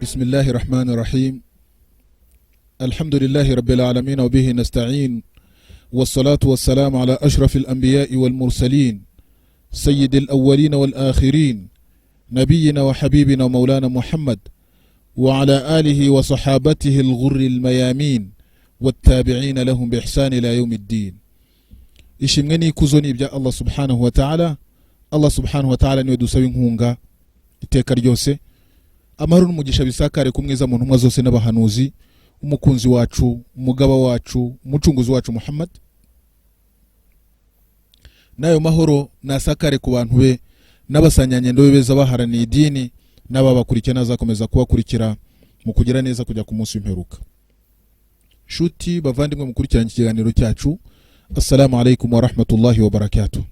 بسم الله الرحمن الرحيم. الحمد لله رب العالمين وبه نستعين، والصلاة والسلام على أشرف الأنبياء والمرسلين سيد الأولين والآخرين نبينا وحبيبنا ومولانا محمد وعلى آله وصحابته الغر الميامين والتابعين لهم بإحسان إلى يوم الدين. ishimwe kuzoni bya Allah subhanahu wa ta'ala. Allah subhanahu wa ta'ala niwe dusaba inkunga iteka ryose. Amahoro n'umugisha bisakare kumwiza mu ntumwa zose n'abahanuzi, umukunzi wacu, umugaba wacu, umucunguzi wacu Muhammad. Nayo mahoro nasakare ku bantu be n'abasanyanyendo beza baharaniye idini n'ababakurikira nazakomeza kubakurikira mu kugira neza kujya ku munsi w'imperuka. Shuti bavandimwe mukurikirana ikiganiro cyacu, assalamu alaikum wa rahmatullahi wa barakatuh.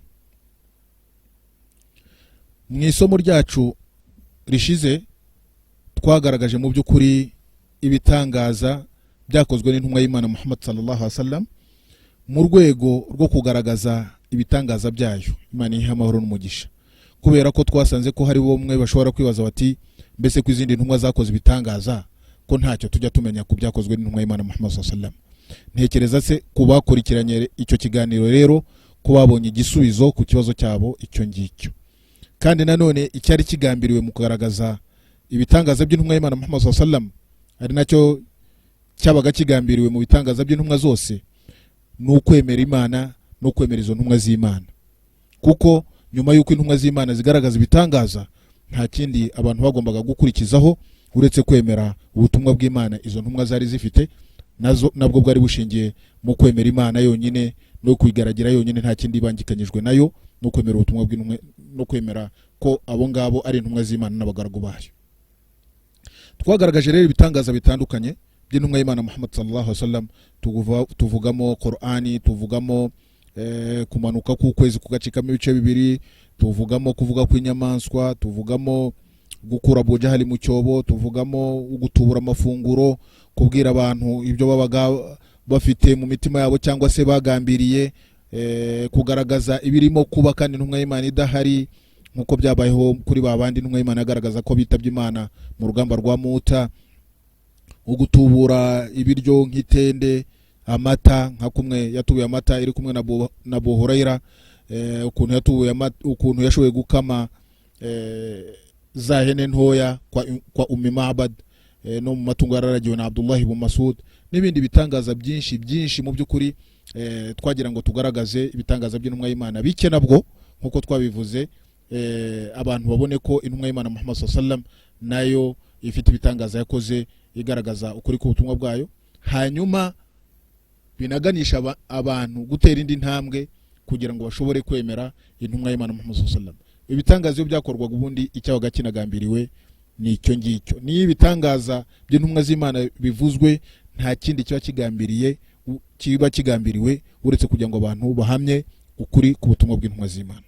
Mwisomo ryacu rishize twagaragaje mu by'ukuri ibitangaza byakozwe n'intumwa y'Imana Muhammad sallallahu alaihi wasallam mu rwego rwo kugaragaza ibitangaza byayo. Imana ihe amahoro n'umugisha, kubera ko twasanze ko hari bomwe bashobora kwibaza bati mbese ku izindi ntumwa zakoze ibitangaza ko ntacyo tujya tumenya ku byakozwe n'intumwa y'Imana Muhammad sallallahu alaihi wasallam. Ntekereza se kubakurikiranye icyo kiganiro rero ko babonye igisubizo ku kibazo cyabo icyo ngicyo. Kandi nanone icyari kigambiriwe mu kugaragaza ibitangaza by'intumwa y'Imana Muhammad sallallahu alaihi wasallam ari nacyo cyabaga kigambiriwe mu bitangaza by'intumwa zose, no kwemera Imana no kwemera izo ntumwa z'Imana. Kuko nyuma y'uko intumwa z'Imana zigaragaza ibitangaza, nta kindi abantu bagombaga gukurikizaho uretse kwemera ubutumwa bw'Imana izo ntumwa zari zifite, nazo nabwo bwari bushingiye mu kwemera Imana yonyine no kwigaragira yonyine, nta kindi bangikanyijwe nayo, no kwemera ubutumwa bw'intumwa no kwemera ko abo ngabo ari intumwa z'Imana n'abagaragu bayo. Twagaragaje rero ibitangaza bitandukanye by'intumwa y'Imana Muhammad sallallahu alaihi wasallam. Tuvugamo Qur'ani, tuvugamo kumanuka ku kwezi kugacikamo ibice bibiri, tuvugamo kuvuga kw'inyamaswa, tuvugamo gukura Abu Jahali mu cyobo, tuvugamo gutubura amafunguro, kubwira abantu ibyo babaga bafite mu mitima yabo cyangwa se bagambiriye, kugaragaza ibirimo kuba kandi intumwa y'Imana idahari, nkuko byabayeho kuri babandi intumwa y'Imana yagaragaza ko bitabye Imana mu rugamba rwa Muta, ugutubura ibiryo nk'itende, amata nka kumwe yatubuye amata iri kumwe na Abu Huraira, ukuntu yatubuye amata, ukuntu yashoboye gukama za hene ntoya kwa Ummi Ma'bad, no mu matungo yararagiwe na Abdullah ibn Mas'ud, n'ibindi bitangaza byinshi mu by'ukuri. Twagira ngo tugaragaze ibitangaza by'intumwa y'Imana bike nabwo nkuko twabivuze, abantu babone ko intumwa y'Imana Muhammad sallallahu alaihi wasallam nayo ifite ibitangaza yakoze igaragaza ukuri k'ubutumwa bwayo, hanyuma binaganisha abantu gutera indi ntambwe kugira ngo bashobore kwemera intumwa y'Imana Muhammad sallallahu alaihi wasallam. Ibitangaza iyo byakorwaga ubundi icyabaga kinagambiriwe ni icyo ngicyo. Ni ibitangaza by'intumwa z'Imana bivuzwe, nta kindi kiba kigambiriwe uretse kugira ngo abantu bahamye ukuri ku butumwa bw'intumwa z'Imana.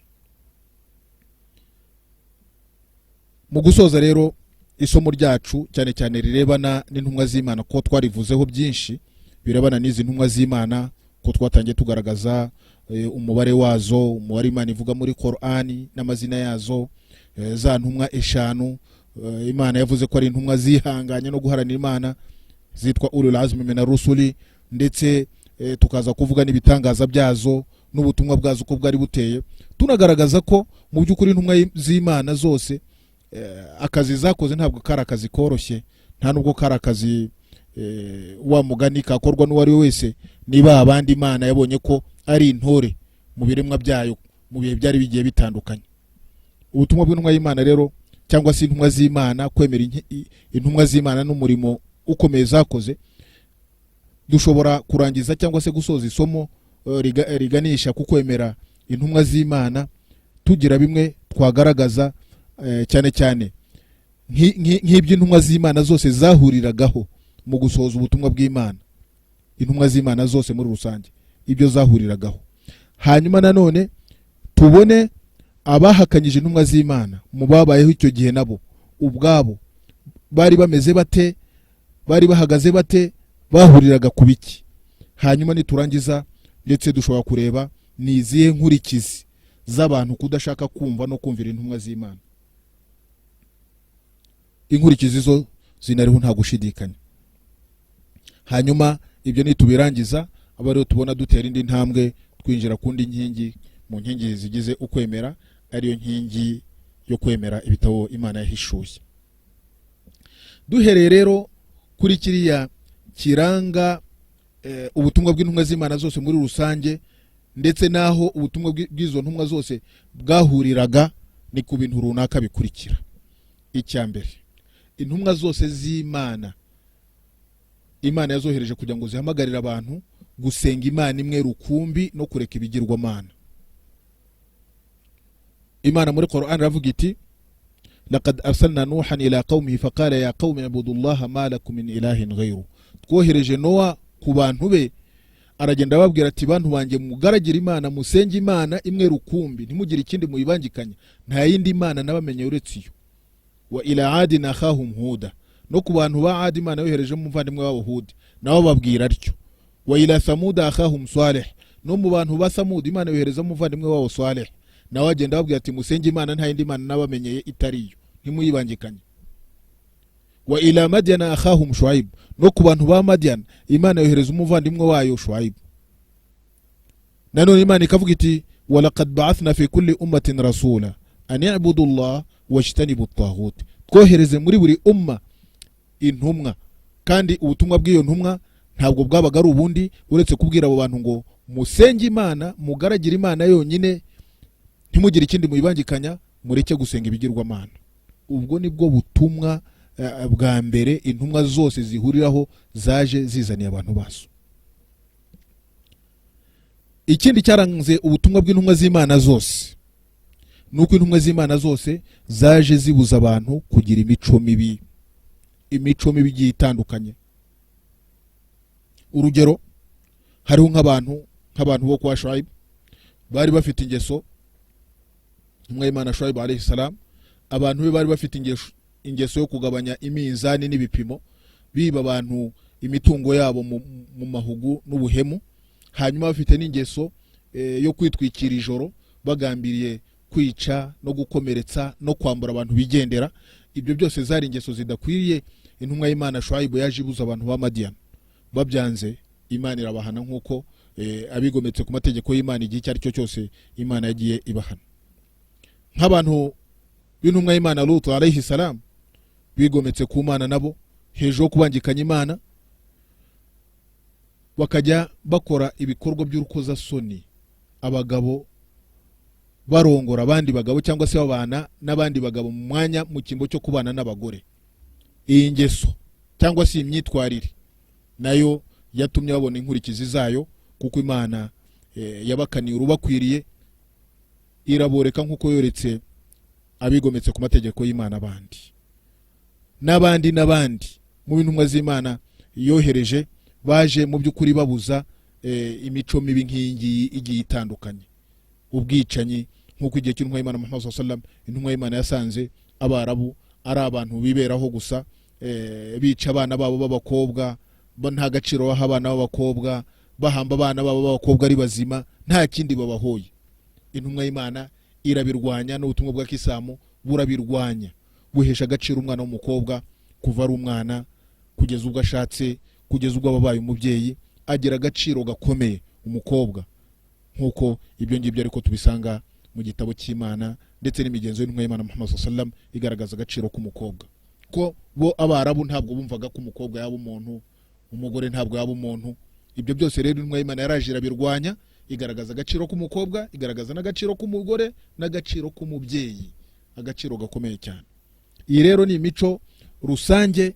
Mu gusoza rero isomo ryacu cyane cyane rirebana n'intumwa z'Imana, ko twarivuzeho byinshi birebana n'izi ntumwa z'Imana, ko twatangiye tugaragaza umubare wazo, umubare Imana ivuga muri Qur'ani n'amazina yazo, za ntumwa 5 Imana yavuze ko ari intumwa zihanganye no guharanira Imana zitwa ulul azmi minar rusuli, ndetse tukaza kuvuga n'ibitangaza byazo n'ubutumwa bwazo ko bwari buteye, tunagaragaza ko mu by'ukuri intumwa z'Imana zose akazi zakoze ntabwo kari akazi koroshye, nta nubwo kari akazi wa mugani kakorwa n'uwari wese, niba abandi Imana yabonye ko ari intore mu biremwa byayo mu bihe byari bigiye bitandukanye. Ubutumwa bw'intumwa y'Imana rero cyangwa se intumwa z'Imana, kwemera intumwa z'Imana n'umurimo ukomeye zakoze, dushobora kurangiza cyangwa se gusoza isomo riganisha ku kwemera intumwa z'Imana tugira bimwe twagaragaza, cyane cyane nk'iby'intumwa z'Imana zose zahuriragaho mu gusohoza ubutumwa bw'Imana. Intumwa z'Imana zose muri rusange ibyo zahuriragaho. Hanyuma nanone tubone abahakanyije intumwa z'Imana mu babayeho icyo gihe, nabo ubwabo bari bameze bate, bari bahagaze bate, bahuriraga ku biki. Hanyuma niturangiza ndetse dushobora kureba ni izihe nkurikizi z'abantu kudashaka kumva no kumvira intumwa z'Imana. inkurikizi zo zinariho nta gushidikanya. Hanyuma ibyo nitubirangiza aba rero tubona dutera indi ntambwe twinjira kundi nkingi mu nkingi zigize ukwemera, ariyo nkingi yo kwemera ibitabo Imana yahishuye. Duhereye rero kuri kiriya kiranga ubutumwa bw'intumwa z'Imana zose muri rusange, ndetse naho ubutumwa bw'izo ntumwa zose bwahuriraga, ni ku bintu runaka bikurikira. Icyambere, intumwa zose z'Imana Imana yazohereje kugira ngo zihamagarire abantu gusenga Imana imwe rukumbi no kureka ibigirwamana. Imana muri Qur'an ravuga iti laqad arsalna nuhan ila qaumihi faqala ya qaumi ibudullaha ma lakum min ilahin ghayru. Twohereje Nowa ku bantu be, aragenda babwira ati bantu banjye mugaragira Imana, musenge Imana imwe rukumbi, ntimugire ikindi muyibangikanya, nta yindi Imana nabamenye uretse iyo. Wa ila adin akhahum huda, no ku bantu ba Adi Imana yohereje umuvandimwe wabo Hudi, nabo babwira atyo. Wa ila Samuda akhahum Salih, no mu bantu ba Samud Imana yohereza umuvandimwe wabo Salih, nawe agenda babwira ati musenge Imana nta yindi Imana nabamenyeye itariyo, ntimuyibangikanye. Wa ila Madyana akhahum Shuaib, no ku bantu ba Madyan Imana yohereza umuvandimwe wayo Shuaib. Nanone Imana ikavuga iti walaqad ba'athna fi kulli ummatin rasula an i'budu Allah wajtanibu at-taghut. Twohereze muri buri umma intumwa, kandi ubutumwa bw'iyo ntumwa ntabwo bwabaga ari ubundi uretse kubwira abo bantu ngo musenge Imana, mugaragira Imana yonyine, ntimugire ikindi muyibangikanya, mureke gusenga ibigirwamana. Ubwo nibwo butumwa bwa mbere intumwa zose zihuriraho zaje zizaniye abantu baso. Ikindi cyaranze ubutumwa bw'intumwa z'Imana zose nuko intumwa z'Imana zose zaje zibuza abantu kugira imico mibi, imico mibi igiye itandukanye. Urugero, hariho nk'abantu bo kwa Shuaib bari bafite ingeso. Intumwa y'Imana Shuaib alayhi salam, abantu be bari bafite ingeso yo kugabanya iminzani n'ibipimo, biba abantu imitungo yabo mu mahugu n'ubuhemu. Hanyuma bafite n'ingeso yo kwitwikira ijoro, bagambiriye kwica no gukomeretsa no kwambura abantu bigendera. Ibyo byose zari ingeso zidakwiriye. Intumwa y'Imana Shuaib yaje ibuza abantu ba Madian, babyanze Imana irabahana nk'uko abigometse ku mategeko y'Imana igihe cyari cyo cyose Imana yagiye ibahana. Nk'abantu b'intumwa y'Imana Lut alayhi salam bigometse ku Mana, nabo hejuru kubangikanya Imana bakajya bakora ibikorwa by'urukoza soni, abagabo barongora abandi bagabo cyangwa se babana n'abandi bagabo mu mwanya mu kimbo cyo kubana n'abagore. Iyi ngeso cyangwa se imyitwarire nayo yatumye babona inkurikizi zayo, kuko Imana yabakaniye urubakwiriye, iraboreka nk'uko yoretse abigometse ku mategeko y'Imana n'abandi mu bintumwa z'Imana yohereje baje mu by'ukuri babuza imico mibi nk'iyingiyi igiye itandukanye. Ubwicanyi nk'uko igihe cy'intumwa y'Imana Muhammad sallallahu alaihi wasallam, intumwa y'Imana yasanze Abarabu ari abantu biberaho gusa, bica abana babo b'abakobwa, nta gaciro baha abana b'abakobwa, bahamba abana babo b'abakobwa ari bazima, nta kindi babahoye. Intumwa y'Imana irabirwanya, n'ubutumwa bwa Kisilamu burabirwanya, buhesha agaciro umwana w'umukobwa kuva ari umwana kugeza ubwo ashatse, kugeza ubwo ababaye umubyeyi, agira agaciro gakomeye umukobwa. Nk'uko ibyo ngibyo ariko tubisanga mu gitabo cy'Imana ndetse n'imigenzo y'intumwa y'Imana Muhammad sallallahu alaihi wasallam igaragaza agaciro k'umukobwa. Ko bo Abarabu ntabwo bumvaga ko umukobwa yaba umuntu, umugore ntabwo yaba umuntu. Ibyo byose rero intumwa y'Imana yaraje irabirwanya, igaragaza agaciro k'umukobwa, igaragaza n'agaciro k'umugore n'agaciro k'umubyeyi, agaciro gakomeye cyane. Iyi rero ni imico rusange,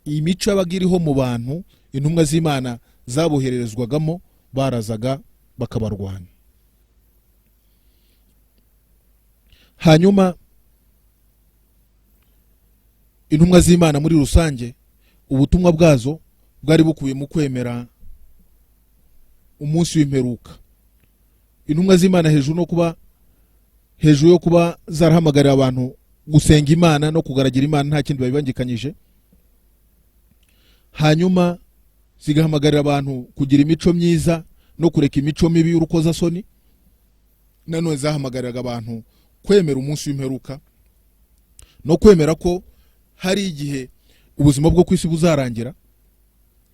imico y'abagiriho mu bantu intumwa z'Imana zabohererezwagamo, barazaga bakabarwanya. Hanyuma intumwa z'Imana muri rusange ubutumwa bwazo bwari bukubiye mu kwemera umunsi w'imperuka. Intumwa z'Imana hejuru yo kuba zarahamagarira abantu gusenga Imana no kugaragira Imana nta kindi babibangikanyije, hanyuma zigahamagarira abantu kugira imico myiza no kureka imico mibi y'urukoza soni. Nanone zahamagariraga abantu kwemera umunsi w'imperuka no kwemera ko hari igihe ubuzima bwo kwisi buzarangira,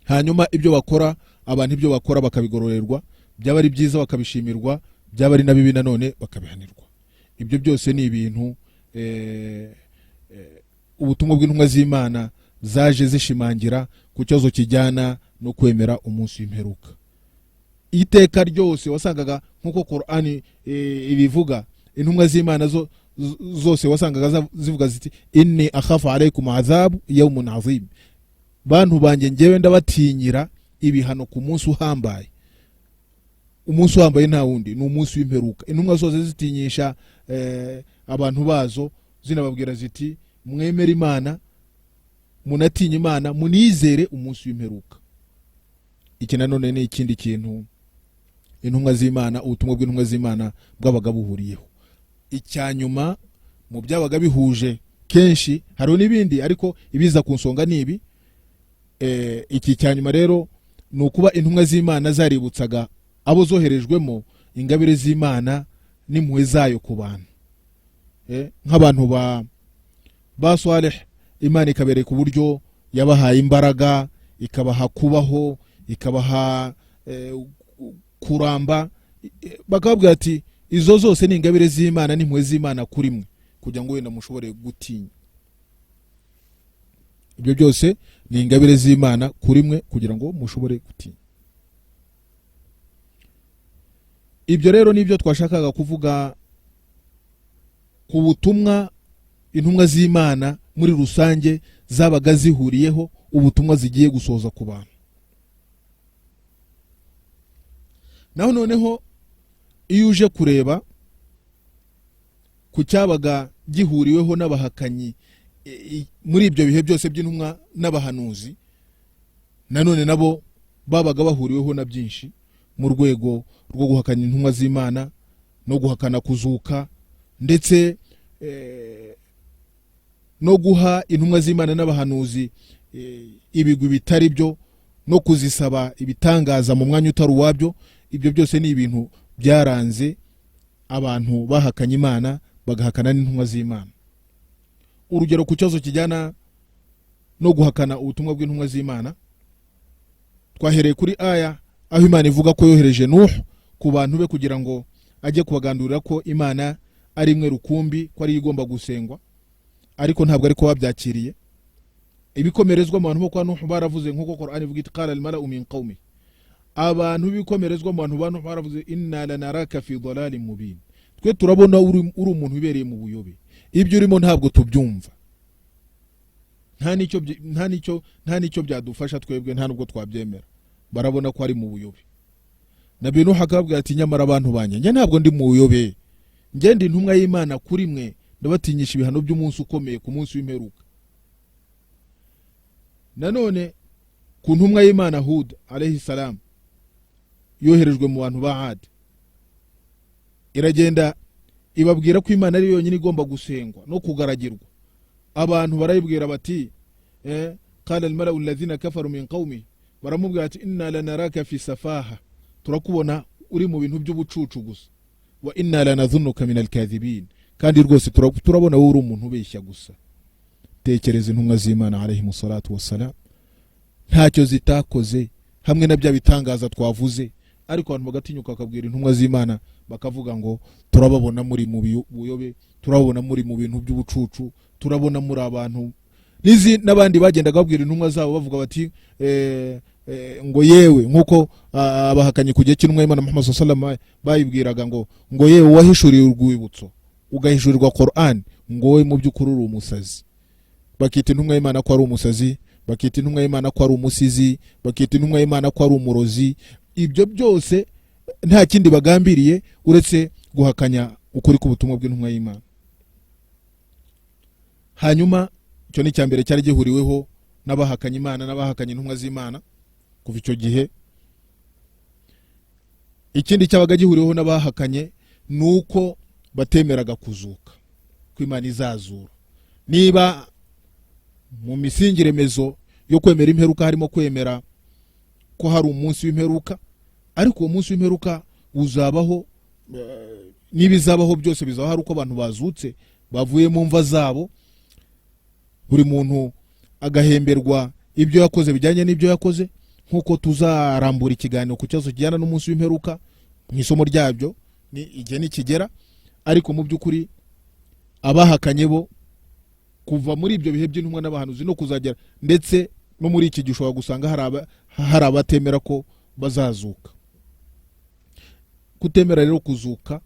hanyuma ibyo bakora abantu ibyo bakora bakabigororerwa, byaba ari byiza bakabishimirwa, byaba ari nabibi nanone bakabihanirwa. Ibyo byose ni ibintu ubutumwa bw'intumwa z'Imana zaje zishimangira ku cyozo kijyana no kwemera umunsi w'imperuka. Iteka ryose wasangaga nkuko Qur'ani ibivuga, intumwa z'Imana zose wasangaga zivuga ziti inni akhafu alaykum azabu yawmun azim, bantu banjye ngewe ndabatinyira ibihano ku munsi uhambaye. Umunsi uhambaye nta wundi ni umunsi w'imperuka. Intumwa zose zitinyisha abantu bazo zinababwira ziti mwemere Imana, munatinye Imana, munizere umunsi w'imperuka. Iki nanone ni ikindi kintu intumwa z'Imana, ubutumwa bw'intumwa z'Imana bwabaga buhuriyeho. Icyanyuma mu byabaga bihuje kenshi hariho n'ibindi, ariko ibiza ku nsonga nibi. Iki cyanyuma rero ni ukuba intumwa z'Imana zaributsaga abo zoherejwemo ingabire z'Imana n'impuhwe zayo ku bantu. Nk'abantu ba Saleh, Imana ikabereka uburyo yabahaye imbaraga, ikabaha kubaho, ikabaha kuramba, bakababwira ati izo zose ni ingabire z'Imana n'impuhwe z'Imana kuri mwe, kugira ngo wenda mushobore gutinya. Ibyo byose ni ingabire z'Imana kuri mwe kugira ngo mushobore gutinya. Ibyo rero nibyo twashakaga kuvuga ku butumwa intumwa z'Imana muri rusange zabaga zihuriyeho, ubutumwa zigiye gusoza ku bantu. Naho noneho iyo uje kureba ku cyabaga gihuriweho n'abahakanyi muri ibyo bihe byose by'intumwa n'abahanuzi, nanone nabo babaga bahuriweho na byinshi mu rwego rwo guhakanya intumwa z'Imana no guhakana kuzuka, ndetse no guha intumwa z'Imana n'abahanuzi ibigwi bitari byo, no kuzisaba ibitangaza mu mwanya utari uwabyo. Ibyo byose ni ibintu byaranze abantu bahakanya Imana bagahakana n'intumwa z'Imana. Urugero ku cyozo kijyana no guhakana ubutumwa bw'intumwa z'Imana, twahereye kuri aya aho Imana ivuga ko yohereje Nuh ku bantu be kugira ngo ajye kubagandurira ko Imana ari imwe rukumbi, ko ari igomba gusengwa, ariko ntabwo ariko babyakiriye. Ibikomerezwa mu bantu bo kwa Nuh baravuze nkuko Qur'ani ivuga iti qala al-mala'u min qaumi, abantu bikomerezwa mu bantu ba Nuh baravuze inna lanaraka fi dhalalin mubin, twe turabona uri umuntu ubereye mu buyobe, ibyo urimo ntabwo tubyumva, nta nicyo byadufasha twebwe, nta nubwo twabyemera. Barabona ko ari mu buyobe. Nabi Nuh akabwira ati nyamara abantu banjye njye ntabwo ndi mu buyobe, njye ndi intumwa y'Imana kuri mwe, ndabatinyisha ibihano by'umunsi ukomeye, ku munsi w'imperuka. Nanone ku ntumwa y'Imana Hud alayhi salam yoherejwe mu bantu ba Ad, iragenda ibabwira ko Imana ari yonyine igomba gusengwa no kugaragirwa. Abantu barayibwira bati qala al-mala'u alladhina kafaru min qaumi, baramubwira ati inna lanaraka fi safaha, turakubona uri mu bintu by'ubucucu gusa, wa inna lanadhunnuka min al-kadhibin, kandi rwose turabona wowe uri umuntu ubeshya gusa. Tekereza intumwa z'Imana alayhi musallatu wassalam, ntacyo zitakoze hamwe na bya bitangaza twavuze, ariko abantu bagatinyuka bakabwira intumwa z'Imana bakavuga ngo turababona muri mu buyobe, turabona muri mu bintu by'ubucucu, turabona muri abantu. N'abandi bagendaga babwira intumwa zabo bavuga bati ngo yewe nkuko abahakanye ku gihe cy'intumwa y'Imana Muhammad sallallahu alaihi wasallam bayibwiraga ngo yewe wahishuriye urwibutso ugahishurirwa Qur'an, ngo we mu by'ukuri uri umusazi. Bakita intumwa y'Imana ko ari umusazi, bakita intumwa y'Imana ko ari umusizi, bakita intumwa y'Imana ko ari umurozi. Ibyo byose nta kindi bagambiriye uretse guhakanya ukuri k'ubutumwa bw'intumwa y'Imana. Hanyuma icyo ni cyambere cyari gihuriweho n'abahakanya Imana n'abahakanya intumwa z'Imana kuva icyo gihe. Ikindi cyabaga gihuriweho n'abahakanye nuko batemeraga kuzuka, ko Imana izazura. Niba mu misingiremezo yo kwemera imperuka harimo kwemera ko hari umunsi w'imperuka, ariko uwo munsi w'imperuka uzabaho, nibizabaho byose bizaba hari uko abantu bazutse bavuye mu mva zabo, buri muntu agahemberwa ibyo yakoze bijyanye n'ibyo yakoze, nkuko tuzarambura ikiganiro ku kibazo kijyana n'umunsi w'imperuka mu isomo ryabyo ni igihe nikigera. Ariko mu by'ukuri abahakanye bo kuva muri ibyo bihe by'intumwa n'abahanuzi no kuzagera ndetse no muri iki gishobora gusanga hari abatemera ko bazazuka. Kutemera rero kuzuka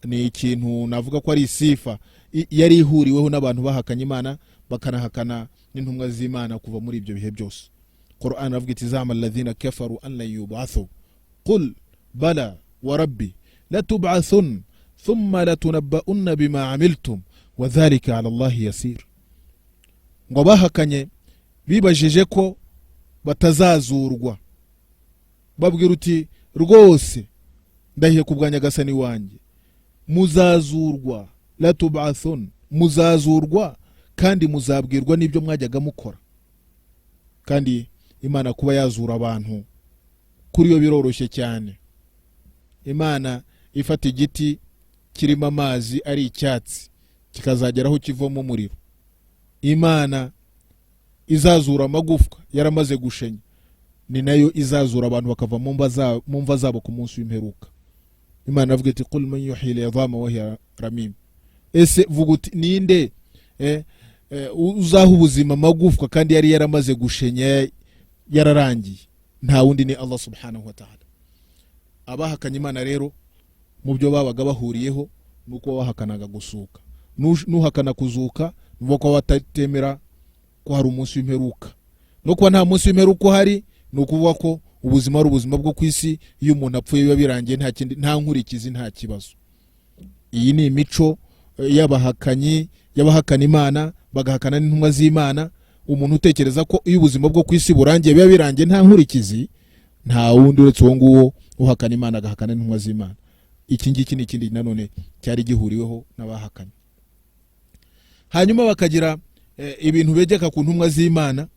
ni ikintu navuga ko ari isifa yari ihuriweho n'abantu bahakanye Imana bakanahakana n'intumwa z'Imana kuva muri ibyo bihe byose. Qur'an avuga iti zama alladhina kafaru an la yubathu qul bala wa rabbi la tub'athun thumma la tunabba'unna bima amiltum wa dhalika 'ala Allah yasir. Ngo bahakanye bibajije ko batazazurwa, babwira uti rwose ndahiye kubwa Nyagasani wanjye muzazurwa, la tub'athun, muzazurwa kandi muzabwirwa n'ibyo mwajyaga mukora. Kandi Imana kuba yazura abantu kuri yo biroroshye cyane. Imana ifata igiti kirimo amazi ari icyatsi kikazageraho kivamo umuriro. Imana izazura amagufwa yaramaze gushenya, ni nayo izazura abantu bakava mu mva zabo ku munsi w'imperuka. Imana avuga iti qul man yuhyi al-'idhama wa hiya ramim. Ese vuga uti ninde uzaha ubuzima amagufwa kandi yari yaramaze gushenya yararangiye? Nta wundi ni Allah subhanahu wa ta'ala. Abahakanye Imana rero mu byo babaga bahuriyeho nuko bahakanaga gusuka. Nuhakana kuzuka nuko batatemera ko hari umunsi w'imperuka. Nuko nta munsi w'imperuka hari, nukuvuga ko ubuzima ari ubuzima bwo kwisi, iyo umuntu apfuye biba birangiye, nta nkurikizi, nta kibazo. Iyi ni imico y'abahakana Imana bagahakana n'intumwa z'Imana. Umuntu utekereza ko iyo ubuzima bwo kwisi burangiye biba birangiye nta nkurikizi, nta wundi uretse uwo nguwo uhakana Imana agahakana n'intumwa z'Imana. Iki ngiki ni ikindi nanone cyari gihuriweho n'abahakanye. Hanyuma bakagira ibintu begeka ku ntumwa z'Imana,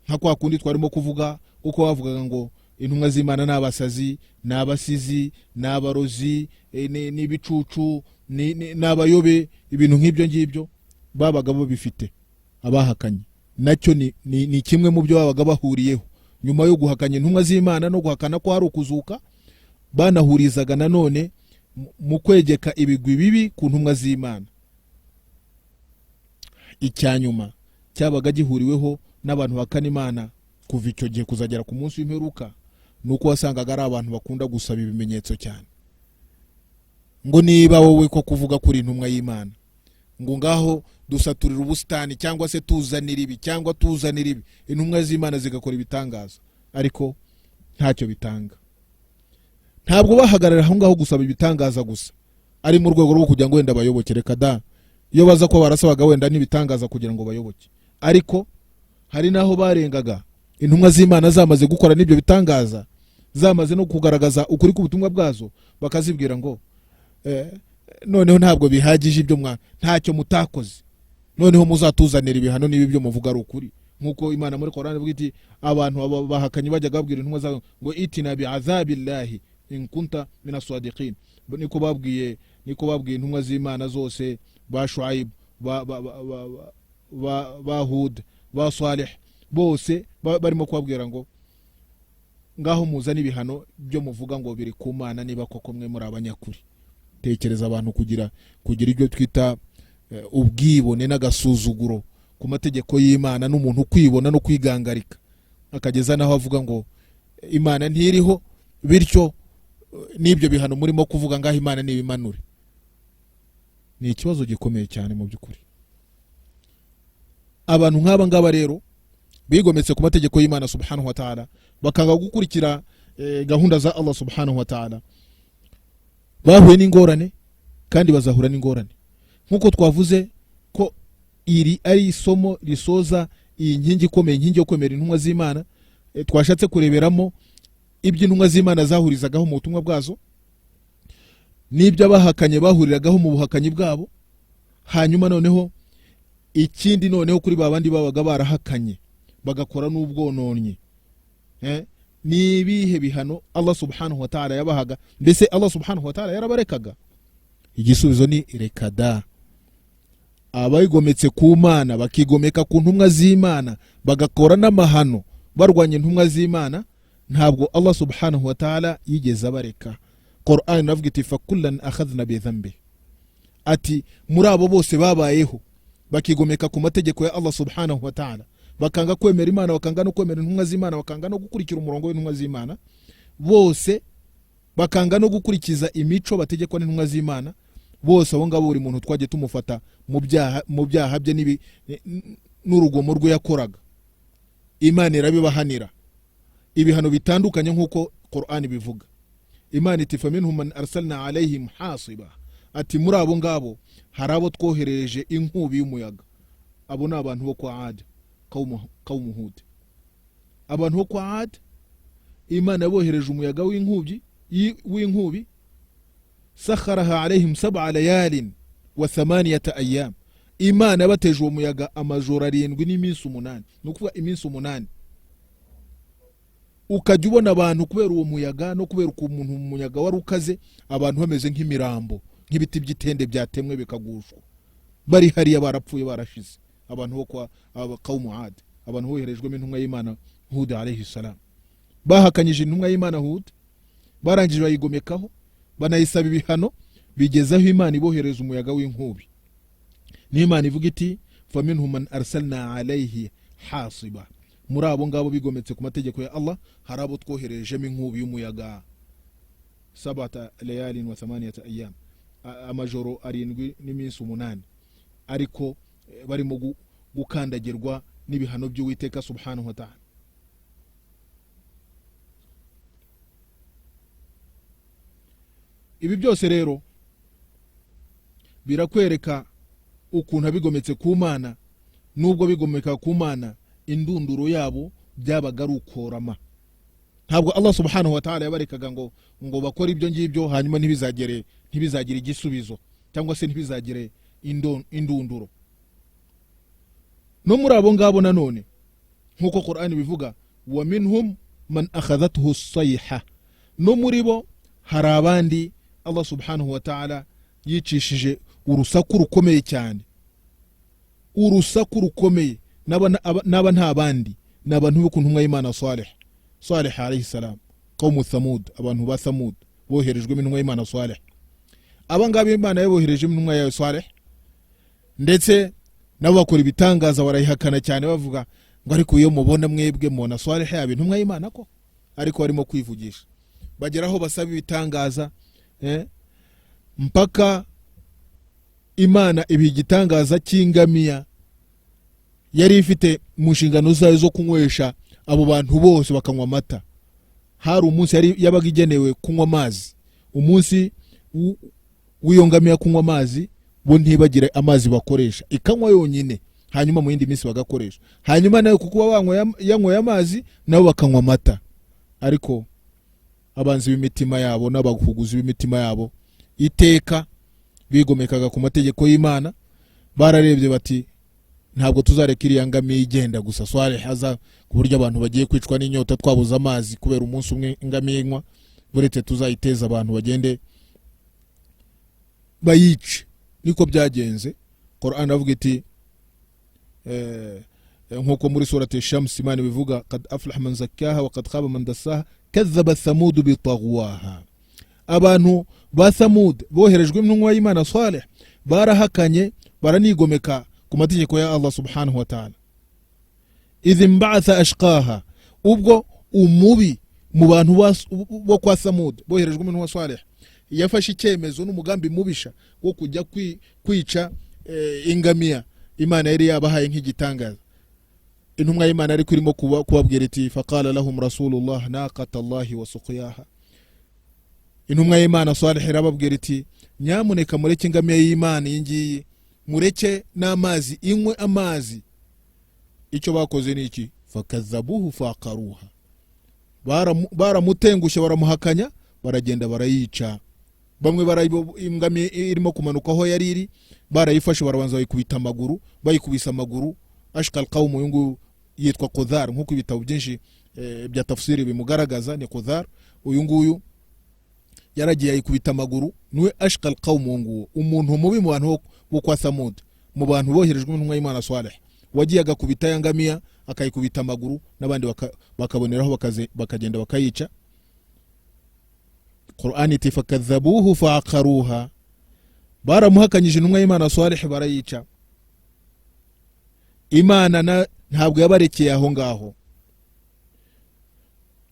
nka kwa kundi twarimo kuvuga uko bavugaga ngo intumwa z'Imana n'abasazi, n'abasizi, n'abarozi, n'ibicucu, n'abayobe, ibintu nk'ibyo ngibyo babaga bifite. Abahakanye nacyo ni kimwe mu byo babaga bahuriyeho. Nyuma yo guhakanya intumwa z'Imana no guhakana ko hari ukuzuka, banahurizaga nanone mu kwegeka ibigwi bibi ku ntumwa z'Imana. Icyanyuma cyabaga gihuriweho n'abantu bakana Imana kuva icyo gihe kuzagera ku munsi w'imperuka, nuko wasangaga ari abantu bakunda gusaba ibimenyetso cyane. Ngo niba wowe ko kuvuga kuri intumwa y'Imana, ngo ngaho dusaturira ubusitani cyangwa se tuzanira ibi cyangwa tuzanira ibi, intumwa z'Imana zigakora ibitangaza, ariko ntacyo bitanga. Ntabwo bahagarara aho ngaho gusaba ibitangaza gusa ari mu rwego rwo kugira ngo wenda bayobokere kada. Iyo baza ko barasabaga wenda n'ibitangaza kugira ngo bayoboke, ariko hari naho barengaga intumwa z'Imana zamaze gukora n'ibyo bitangaza, zamaze no kugaragaza ukuri k'ubutumwa bwazo, bakazibwira ngo noneho ntabwo bihagije ibyo ntacyo mutakoze, noneho muzatuzanira ibihano niba ibyo muvuga ari ukuri. Nkuko Imana muri Qur'an ivuga iti abantu bahakanye bajyaga babwira intumwa zabo ngo itina bi'azabillahi in kunta minas sadiqin. Niko babwiye intumwa z'Imana zose, ba Shuaib, ba Hud, ba Salih, bose barimo kubabwira ngo ngaho muzana ibihano byo muvuga ngo biri ku Mana niba koko mwe muri abanyakuri. Tekereza abantu kugira ibyo twita ubwibone n'agasuzuguro ku mategeko y'Imana, n'umuntu kwibona no kwigangarika akageza naho avuga ngo Imana ntiriho, bityo n'ibyo bihano murimo kuvuga ngaho Imana nibimanure. Ni ikibazo gikomeye cyane mu by'ukuri. Abantu nk'aba ngaba rero bigometse ku mategeko y'Imana subhanahu wa ta'ala, bakanga gukurikira gahunda za Allah subhanahu wa ta'ala, bahuye n'ingorane kandi bazahura n'ingorane. Nkuko twavuze ko iri ari isomo risoza iyi nkingi ikomeye, inkingi yo kwemera intumwa z'Imana, twashatse kureberamo ibyo intumwa z'Imana zahurizagaho mu butumwa bwazo n'ibyo abahakanye bahuriragaho mu buhakanyi bwabo. Hanyuma noneho ikindi noneho kuri babandi babaga barahakanye bagakora n'ubwononye, ni ibihe bihano Allah subhanahu wa ta'ala yabahaga? Mbese Allah subhanahu wa ta'ala yarabarekaga? Igisubizo ni rekada. abayigometse ku Mana bakigomeka ku ntumwa z'Imana bagakora n'amahano barwanya intumwa z'Imana, ntabwo Allah subhanahu wa ta'ala yigeze abareka. Qur'an navuga iti fakullan akhadhna bi dhanbi, ati muri abo bose babayeho bakigomeka ku mategeko ya Allah subhanahu wa ta'ala, bakanga kwemera Imana, bakanga no kwemera intumwa z'Imana, bakanga no gukurikira umurongo w'intumwa z'Imana, bose bakanga no gukurikiza imico bategekwa n'intumwa z'Imana, bose abo ngabo buri muntu twaje tumufata mu byaha bye n'urugomo rwe yakoraga. Imana irabibahanira ibihano bitandukanye nk'uko Qur'an bivuga. Imana iti faminhum man arsalna alayhim hasiba, ati muri abo ngabo hari abo twohereje inkubi y'umuyaga. Abo ni abantu bo kwa Ad, qawmu Hud. Abantu bo kwa Ad Imana yabohereje umuyaga w'inkubi sakharaha alayhim 7 layalin wa 8 ayyam. Imana yabateje uwo muyaga amajoro 7 n'iminsi 8, nukuvuga iminsi 8. Ukajya ubona abantu kubera uwo muyaga no kubera uko umuntu mu muyaga wari ukaze, abantu bameze nk'imirambo, nk'ibiti by'itende byatemwe bikagushwa, bari hariya barapfuye barashize. Abantu bo kwa qawmu Ad, abantu boherejwe n'intumwa y'Imana Hud alayhi salam, bahakanyije intumwa y'Imana Hud, barangije bayigomekaho banayisaba ibihano, bigezaho Imana ibohereza umuyaga w'inkubi. Ni Imana ivuga iti faminhum man arsalna alayhi hasiba, muri abo ngabo bigometse ku mategeko ya Allah hari abo twoherejemo inkubi y'umuyaga 7 layalin wa 8 ayyam, amajoro 7 n'iminsi 8, ariko barimo gukandagirwa n'ibihano by'Uwiteka subhanahu wa ta'ala. Ibi byose rero birakwereka ukuntu abigometse ku Mana, nubwo bigomeka ku Mana indunduro yabo byabaga ari ukorama. Ntabwo Allah subhanahu wa ta'ala yabarekaga ngo bakora ibyo ngibyo hanyuma ntibizagire igisubizo cyangwa se ntibizagire indunduro. No muri abo ngabo nanone nkuko Qur'an bivuga wa minhum man akhadhathu as-sayha, no muri bo hari abandi Allah subhanahu wa ta'ala yicishije urusaku rukomeye cyane, urusaku rukomeye. Naba nta bandi n'abantu bo ku ntumwa y'Imana Salih alayhi salam, qawmu Thamud, abantu ba Thamud boherejwe n'intumwa y'Imana Salih. Abangaba Imana yabohereje n'intumwa ya Salih, ndetse nabo bakora ibitangaza barayihakana cyane bavuga ngo ariko iyo mubona mwebwe mubona Salih yabe intumwa y'Imana ko, ariko barimo kwivugisha. Bageraho basaba ibitangaza mpaka Imana ibigitangaza cy'ingamiya yari ifite mu nshingano zayo zo kunywesha abo bantu bose bakanywa amata. Hari umunsi yari yabaga igenewe kunywa amazi, umunsi wiyongamiya kunywa amazi, bo ntibagire amazi bakoresha, ikanywa yonyine, hanyuma mu yindi minsi bagakoresha, hanyuma nayo kuko yanyweye amazi nabo bakanywa amata. Ariko abanzi b'imitima yabo n'abahuguzi b'imitima yabo iteka bigomekaga ku mategeko y'Imana, bararebye bati ntabwo tuzareka iriya ngamiya igenda gusa Salih haza ku buryo abantu bagiye kwicwa n'inyota twabuze amazi kubera umunsi umwe ingamiya inywa, buretse tuzayiteza abantu bagende bayice. Niko byagenze. Qur'an avuga iti nkuko muri surati Shams Imana bivuga qad aflaha man zakkaha wa qad khaba man dassaha kadhaba Thamud bi taghwaha. Abantu ba Thamud boherejwe n'intumwa y'Imana Salih barahakanye baranigomeka ku mategeko ya Allah subhanahu wa ta'ala. Idh ba'atha ashqaha, ubwo umubi mu bantu bo kwa Thamud boherejwe n'intumwa Salih yafashe icyemezo n'umugambi mubisha wo kujya kwica ingamiya Imana yari yabahaye nk'igitangaza. Intumwa y'Imana ariko irimo kubabwira iti faqala lahum rasulullah naqata Allahi wa suqiyaha. Intumwa y'Imana Salih irababwira iti nyamuneka mureke ingamiya y'Imana yingiye, mureke n'amazi inywe amazi. Icyo bakoze ni iki? Fakazzabuhu faqaruha, baramutengushe baramuhakanya, baragenda barayica. Bamwe ingamiya irimo kumanuka aho yari iri barayifashe barabanza bayikubita amaguru, bayikubisa amaguru. Ashqal qawmu yungu yitwa Qudhar, nkuko ibitabo byinshi bya tafsiri bimugaragaza ni Qudhar. Uyu nguyu yaragiye ayikubita amaguru, niwe ashqal qawmu yungu, umuntu mubi mu bantu bo kwa Thamud. mu bantu boherejwe n'intumwa y'Imana Saleh, wagiye agakubita yangamiya akayikubita amaguru n'abandi bakaboneraho bakagenda bakayica. Qur'an iti fakadhabuhu fa'aqaruha, baramuhakanyije intumwa y'Imana Saleh barayica. Imana ntabwo yabarekeye aho ngaho,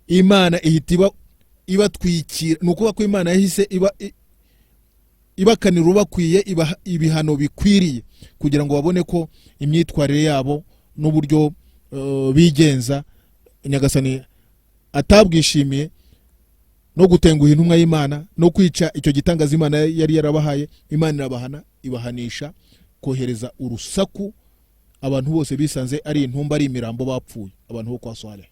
Imana ihita ibatwikira. Nukuba ko Imana yahise ibakanira ubakwiye ibihano bikwiriye kugira ngo babone ko imyitwarire yabo n'uburyo bigenza Nyagasani atabwishimiye, no gutenguha intumwa y'Imana no kwica icyo gitangaza Imana yari yarabahaye. Imana irabahana, ibahanisha kohereza urusaku, abantu bose bisanze ari intumba, ari imirambo bapfuye, abantu bo kwa Saleh.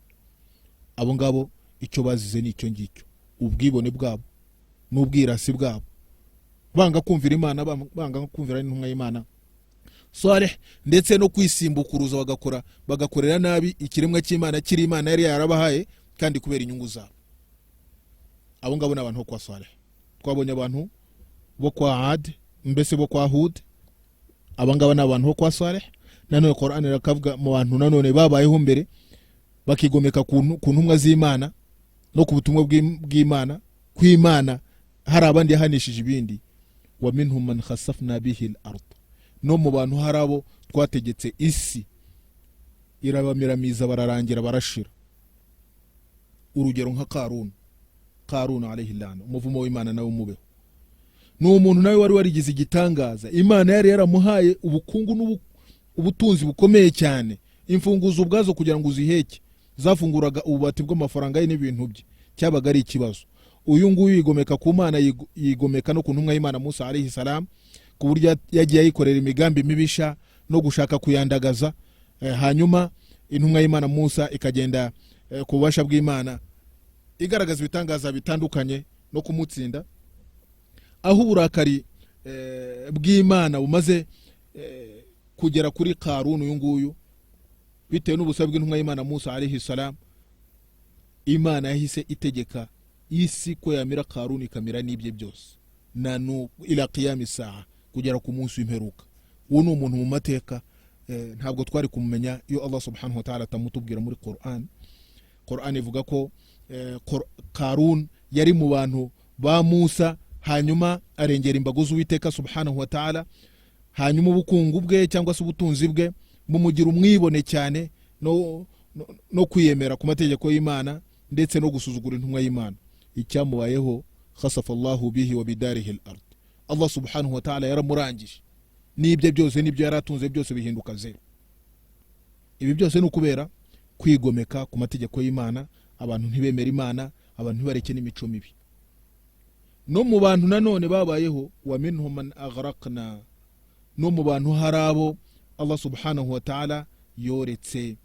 Abo ngabo icyo bazize ni icyo ngicyo, ubwibone bwabo n'ubwirasi bwabo, banga kumvira Imana, banga kumvira intumwa y'Imana Saleh, ndetse no kwisimbukuruza bagakorera nabi ikiremwa cy'Imana kiri Imana yari yarabahaye kandi kubera inyungu zabo. Abo ngabo n'abantu bo kwa Saleh. Twabonye abantu bo kwa Ad, mbese bo kwa Hud, abo ngabo n'abantu bo kwa Saleh. Nanone Qur'an irakavuga mu bantu nanone babayeho mbere bakigomeka ku ntumwa z'Imana no ku butumwa bw'Imana, kw'Imana hari abandi yahanishije ibindi. Wa minhum man khasafna bihi al-ard, no mu bantu harabo twategetse isi irabamiramiza bararangira barashira. Urugero nka Karun alayhi lana, umuvumo w'Imana nawe umubeho. No umuntu nawe wari warigize igitangaza, Imana yari yaramuhaye ubukungu ubutunzi bukomeye cyane, imfunguzo ubwazo kugira ngo uziheke zafunguraga ububati bw'amafaranga ye n'ibintu bye, cyabaga ari ikibazo. Uyu nguyu yigomeka ku Mana, yigomeka no ku ntumwa y'Imana Musa alayhi salam, ku buryo yagiye ayikorera imigambi mibisha no gushaka kuyandagaza. Hanyuma intumwa y'Imana Musa ikagenda ku bubasha bw'Imana igaragaza ibitangaza bitandukanye no kumutsinda, aho uburakari bw'Imana bumaze kugera kuri Karun uyu nguyu, bitewe n'ubusabe bw'intumwa y'Imana Musa alayhi salam. Imana yahise itegeka isi ko yamira Karun ikamira n'ibye byose, nanu ila qiyam saa, kugera ku munsi w'imperuka. Uwo ni umuntu mu mateka ntabwo twari kumumenya iyo Allah subhanahu wa ta'ala tamutubwira muri Qur'an. Qur'an ivuga ko Karun yari mu bantu ba Musa, hanyuma arengera imbago z'Uwiteka subhanahu wa ta'ala, hanyuma ubukungu bwe cyangwa se ubutunzi bwe bumugira umwibone cyane no kwiyemera ku mategeko y'Imana ndetse no gusuzugura intumwa y'Imana. Icyamubayeho khasafallahu bihi wa bidarihi al-ard, Allah subhanahu wa ta'ala yaramurangije, n'ibyo byose n'ibyo yaratunze byose bihinduka zero. Ibi byose ni ukubera kwigomeka ku mategeko y'Imana, abantu ntibemera Imana, abantu ntibareke n'imico mibi. No mu bantu nanone babayeho, wa minhum man aghraqna, no mu bantu harabo Allah subhanahu wa ta'ala yoretse,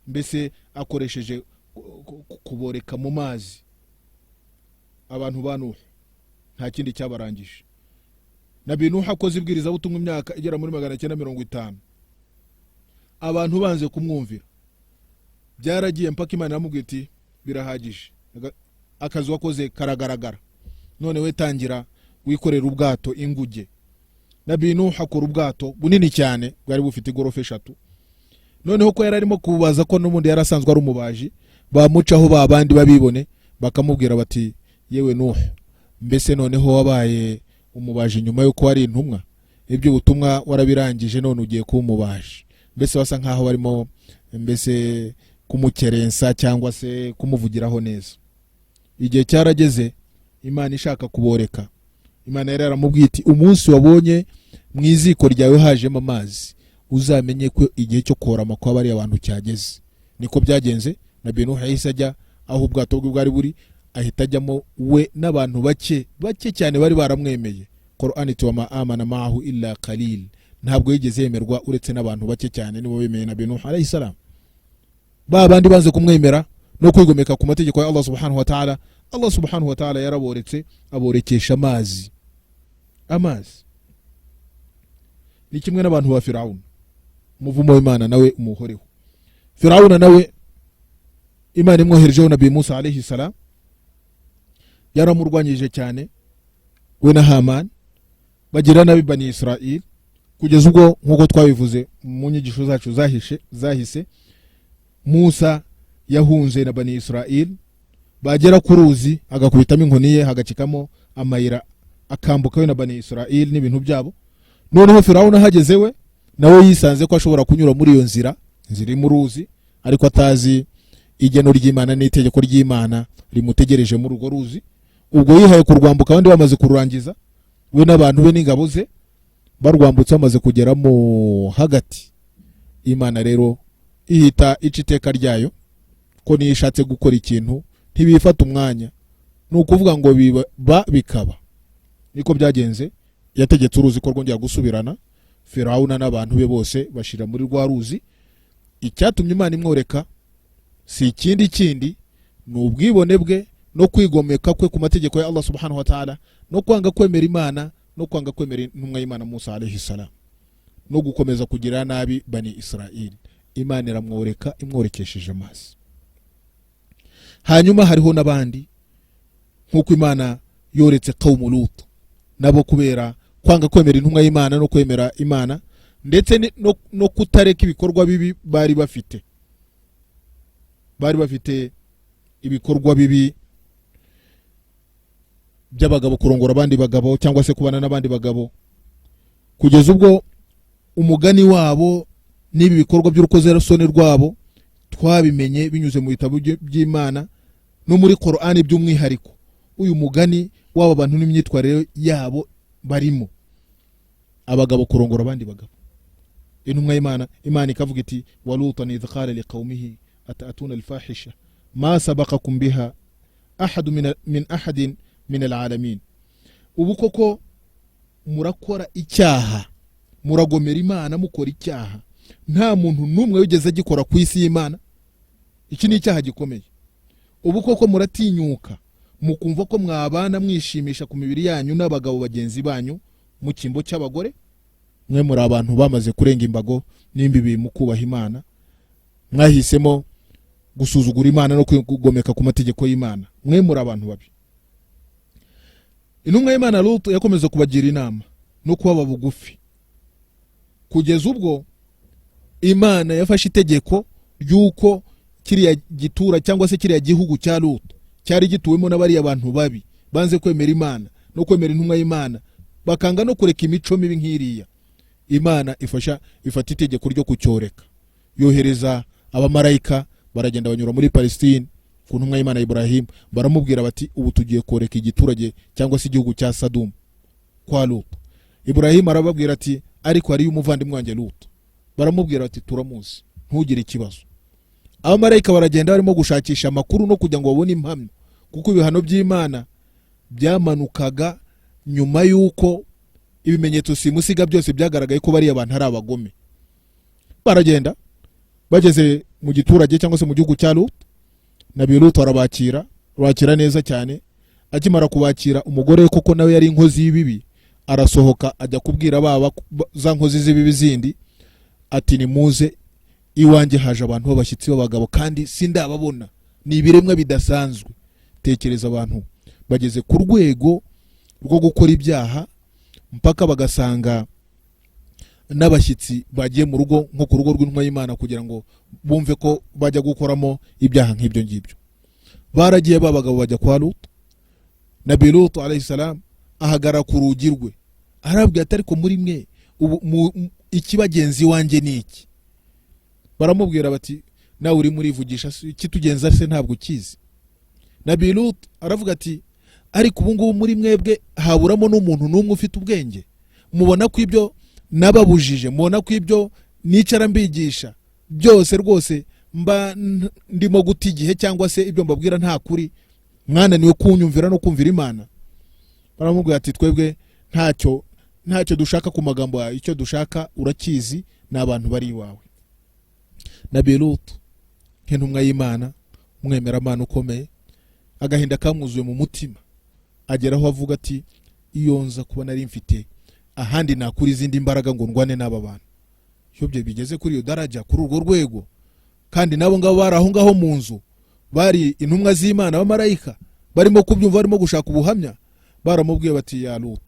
mbese akoresheje kuboreka mu mazi. Abantu ba Nuh nta kindi cyabarangije. Nabi Nuh akoze ibwiriza butumwa imyaka igera muri 950, abantu banze kumwumvira, byaragiye mpaka Imana yamubwiye iti birahagije, akazi wakoze karagaragara, none we tangira wikorera ubwato inguge. Nabi Nuh akora ubwato bunini cyane bwari bufite igorofa 3. Noneho ko yararimo kubaza ko n'umundi yarasanzwe ari umubaji, bamucaho babandi babibone bakamubwira bati yewe Nuh, mbese noneho wabaye umubaji nyuma yo ko ari intumwa, ibyo ubutumwa warabirangije, none ugiye kuba umubaji. Mbese wasa nkaho barimo mbese kumukerensa cyangwa se kumuvugiraho neza. Igihe cyarageze Imana ishaka kuboreka, Imana yari yaramubwiye iti umunsi wabonye mwiziko ryawe hajemo amazi, uzamenye ko igihe cyo korama kwa bari abantu cyageze. Niko byagenze. Nabi Nuh yahise ajya aho ubwato bwe bwari buri, ahita ajyamo we n'abantu bake cyane bari baramwemeye. Qur'an iti wa ma amana ma'ahu illa qalil, ntabwo yigeze yemerwa uretse n'abantu bake cyane nibo bemeye Nabi Nuh alayhi salam. Babandi banze kumwemera no kwigomeka ku mategeko ya Allah subhanahu wa ta'ala, Allah subhanahu wa ta'ala yaraboretse, aborekesha amazi. Ni kimwe n'abantu ba Firaun, umuvumo w'Imana nawe umuhoreho. Firaun nawe Imana imwoherejeho Nabi Musa alayhi salam, yaramurwanyije cyane we na Haman, bagira nabi Bani Israel, kugeza ubwo nk'uko twabivuze mu nyigisho zacu zahise Musa yahunze na Bani Israel, bagera ku ruzi agakubitamo inkoni ye hagacikamo amayira akambuka we na Bani Israel n'ibintu byabo. Noneho Firawuna hageze we nawe yisanze ko ashobora kunyura muri iyo nzira mu ruzi, ariko atazi igeno ry'Imana n'itegeko ry'Imana rimutegereje muri urwo ruzi. Ubwo yihaye kurwambuka, abandi bamaze kururangiza, we n'abantu be n'ingabo ze barwambutse bamaze kugeramo hagati. Imana rero ihita ica iteka ryayo ko niyo ishatse gukora ikintu ntibifata umwanya, ni ukuvuga ngo biba bikaba. Niko byagenze, yategetse uruzi ko rwongera gusubirana, Firawuna n'abantu be bose bashira muri rwa ruzi. Icyatumye Imana imworeka si ikindi ni ubwibone bwe no kwigomeka kwe ku mategeko ya Allah subhanahu wa ta'ala, no kwanga kwemera Imana, no kwanga kwemera intumwa y'Imana Musa alayhi salam, no gukomeza kugira nabi Bani Israel. Imana iramworeka, imworekesheje amazi. Hanyuma hariho n'abandi nk'uko Imana yoretse Qawmu Lut, nabo kubera kwanga kwemera intumwa y'Imana no kwemera Imana, ndetse no kutareka ibikorwa bibi bari bafite. Bari bafite ibikorwa bibi by'abagabo, kurongora abandi bagabo cyangwa se kubana n'abandi bagabo, kugeza ubwo umugani wabo n'ibi bikorwa by'urukozerasoni rwabo twabimenye binyuze mu bitabo by'Imana no muri Qur'ani by'umwihariko. Uyu mugani w'aba bantu n'imyitwarire yabo barimo, abagabo kurongora abandi bagabo. Intumwa y'Imana, Imana ikavuga iti walutan idh qala liqaumihi atatuna alfahisha ma sabaqakum biha ahad min ahadin min alalamin. Ubu koko murakora icyaha, muragomera Imana, mukora icyaha, nta muntu numwe wigeze agikora ku isi y'Imana. Iki ni icyaha gikomeye. Ubu koko muratinyuka mukumva ko mwabana mwishimisha ku mibiri yanyu n'abagabo bagenzi banyu mu kimbo cy'abagore. Mwe muri abantu bamaze kurenga imbago n'imbibi mu kubaha Imana, mwahisemo gusuzugura Imana no kugomeka ku mategeko y'Imana. Mwe muri abantu babi. Intumwa y'Imana Lut yakomeza kubagira inama no kuba bugufi, kugeza ubwo Imana yafashe itegeko ry'uko kiriya gitura cyangwa se kiriya gihugu cya Lut cyari gituwemo n'abari abantu babi banze kwemera Imana no kwemera intumwa y'Imana, bakanga no kureka imico mibi nk'iriya. Imana ifata itegeko ryo kucyoreka, yohereza abamarayika baragenda banyura muri Palestine ku ntumwa y'Imana Ibrahim, baramubwira bati ubu tugiye koreka igiturage cyangwa se igihugu cya Sadum kwa Lut. Ibrahim arababwira ati ariko hari umuvandimwe wanjye Lut. Baramubwira bati turamuzi, ntugire ikibazo. Abamarayika baragenda barimo gushakisha amakuru no kugira ngo babone impamya, kuko ibihano by'Imana byamanukaga nyuma y'uko ibimenyetso simusiga byose byagaragaye ko bari abantu ari abagome. Baragenda bageze mu giturage cyangwa se mu gihugu cya Lut, Nabi Lut arabakira neza cyane. Akimara kubakira, umugore koko nawe yari inkozi y'ibibi, arasohoka ajya kubwira baba za nkozi z'ibibi zindi ati nimuze iwanjye haje abantu b'abashyitsi b'abagabo kandi sindababona, ni ibiremwa bidasanzwe. Tekereza, abantu bageze ku rwego rwo gukora ibyaha mpaka bagasanga n'abashyitsi bagiye mu rugo nko ku rugo rw'intumwa y'Imana kugira ngo bumve ko bajya gukoramo ibyaha nk'ibyo ngibyo. Baragiye babagabo bajya kwa Lut. Nabi Lut alayhi salam ahagara ku rugi rwe, arabwira ati ariko muri mwe ikibagenzi wanjye ni iki? Baramubwira bati nawe uri muri vugisha kitugenza se ntabwo kizi. Nabi Lut aravuga ati ariko ubu ngubu muri mwebwe haburamo n'umuntu n'umwe ufite ubwenge? Mubona ko ibyo nababujije, mubona ko ibyo nicara mbigisha byose rwose mba ndimo guta igihe cyangwa se ibyo mbabwira nta kuri, mwananiwe kunyumvira no kumvira Imana? Baramubwira ati twebwe ntacyo dushaka ku magambo yawe, icyo dushaka urakizi, n'abantu bari iwawe. Nabi Lut nk'intumwa y'Imana, umwemera Imana ukomeye, agahinda kamwuzuye mu mutima, ageraho avuga ati iyo nza kuba nari mfite ahandi nakuri izindi imbaraga ngo ndwane n'aba bantu. Iyo bigeze kuri iyo daraja, kuri urwo rwego, kandi nabo ngabo bari aho ngaho mu nzu, bari intumwa z'Imana abamarayika, barimo kubyumva, barimo gushaka ubuhamya, baramubwiye bati ya Lut,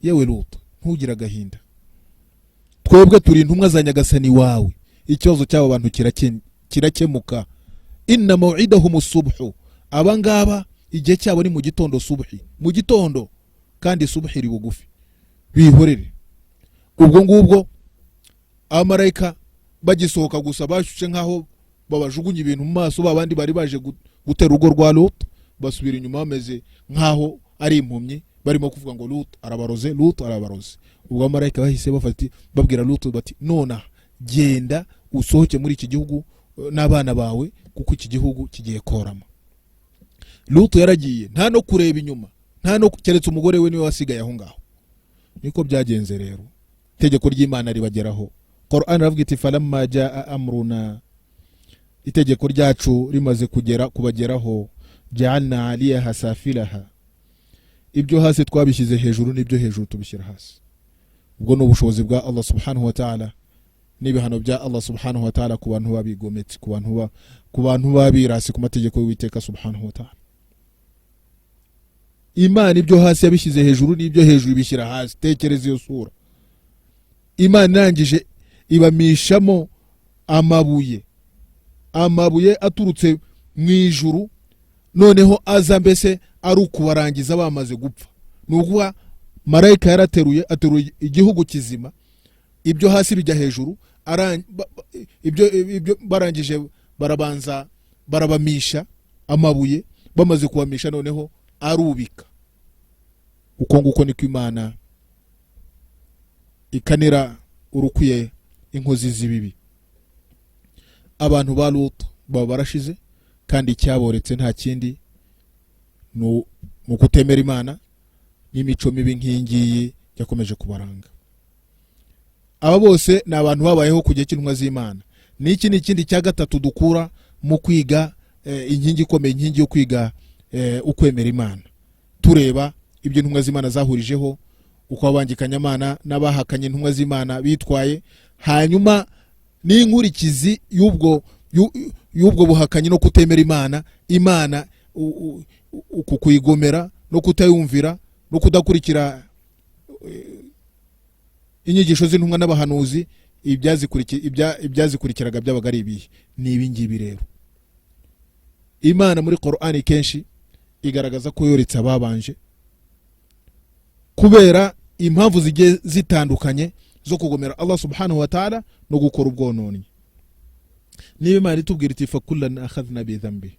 yewe Lut, ntugira agahinda, twebwe turi intumwa za nyagasani wawe, ikibazo cy'abo bantu kirakemuka. Inna maw'idahum subhu, abangaba igihe cyabo ni mu gitondo, subhi mu gitondo, kandi subhi iri bugufi, bihorere. Ubwo ngubwo abamarayika bagisohoka gusa bashushe nkaho babajugunye ibintu mu maso, babandi bari baje gutera urugo rwa Lut basubira inyuma bameze nkaho ari impumyi, barimo kuvuga ngo Lut arabaroze, Lut arabaroze. Ubwo abamarayika bahise babwira Lut bati nona genda usohoke muri iki gihugu n'abana bawe, kuko iki gihugu kigiye korama. Lut yaragiye, nta no kureba inyuma, nta no keretse umugore we niwe wasigaye aho ngaho. Niko byagenze rero, itegeko ry'Imana ribageraho. Qur'an ravuga iti falamma jaa amruna, itegeko ryacu rimaze kubageraho, ja'alna 'aliyaha safilaha, ibyo hasi twabishyize hejuru n'ibyo hejuru tubishyira hasi. Ubwo n'ubushobozi bwa Allah subhanahu wa ta'ala n'ibihano bya Allah subhanahu wa ta'ala ku bantu babigometse, ku bantu babirasi ku mategeko y'Uwiteka subhanahu wa ta'ala. Imana ibyo hasi yabishyize hejuru n'ibyo hejuru bishyira hasi. Tekereza iyo sura. Imana irangije ibamishamo amabuye aturutse mu ijuru, noneho aza mbese ari ukubarangiza bamaze gupfa. Nukuba marayika yarateruye igihugu kizima, ibyo hasi bijya hejuru, ibyo barangije barabanza barabamisha amabuye, bamaze kubamisha noneho arubika. Uko nguko niko Imana ikanira urukwiye inkozi z'ibibi. Abantu ba Lut baba barashize, kandi cyaboretse nta kindi mu kutemera Imana n'imico mibi nk'ingiyi yakomeje kubaranga. Aba bose ni abantu babayeho ku gihe cy'intumwa z'Imana. N'iki ni ikindi cya gatatu dukura mu kwiga inkingi ikomeye, inkingi yo kwiga ukwemera Imana. Tureba ibyo intumwa z'Imana zahurijeho, uko abangikanya Imana n'abahakanye intumwa z'Imana bitwaye, hanyuma n'inkurikizi y'ubwo buhakanyi no kutemera Imana uku kuyigomera no kutayumvira no kudakurikira inyigisho z'intumwa n'abahanuzi, ibyazikurikiraga byabaga ari ibihe. Ni ibingibi rero Imana muri Qur'ani kenshi igaragaza ko yoretse ababanje kubera impamvu zigiye zitandukanye zo kugomera Allah subhanahu wa ta'ala no gukora ubwononi. Niba Imana itubwira iti fakullan akhadhna bi dhanbi,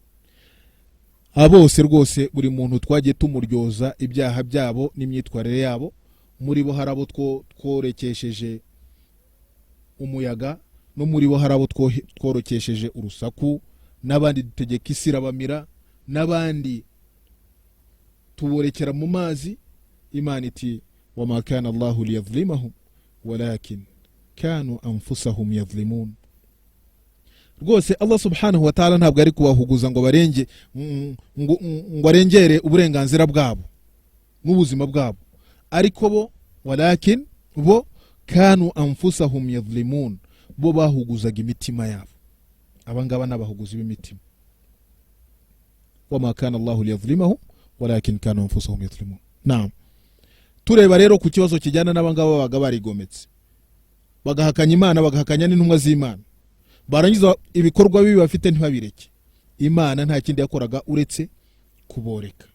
abose rwose buri muntu twagiye tumuryoza ibyaha byabo n'imyitwarire yabo. Muri bo harabo tworekesheje umuyaga, no muri bo harabo tworokesheje urusaku, n'abandi dutegeka isi irabamira, n'abandi tuborekera mu mazi. Imana iti wama kana Allahu liyadhlimahum walakin kanu anfusahum yadhlimun. Rwose Allah subhanahu wa ta'ala ntabwo ari kubahuguza ngo arengere uburenganzira bwabo n'ubuzima bwabo, ariko bo walakin bo kanu anfusahum yadhlimun, bo bahuguzaga imitima yabo. Abangaba n'abahuguzi b'imitima. Wama kana Allahu liyadhlimahum walakin kanu anfusahum yadhlimun. Naam, tureba rero ku kibazo kijyana n'abangaba babaga barigometse, bagahakanya Imana, bagahakanya n'intumwa z'Imana, barangiza ibikorwa bibi bafite ntibabireke. Imana nta kindi yakoraga uretse kuboreka.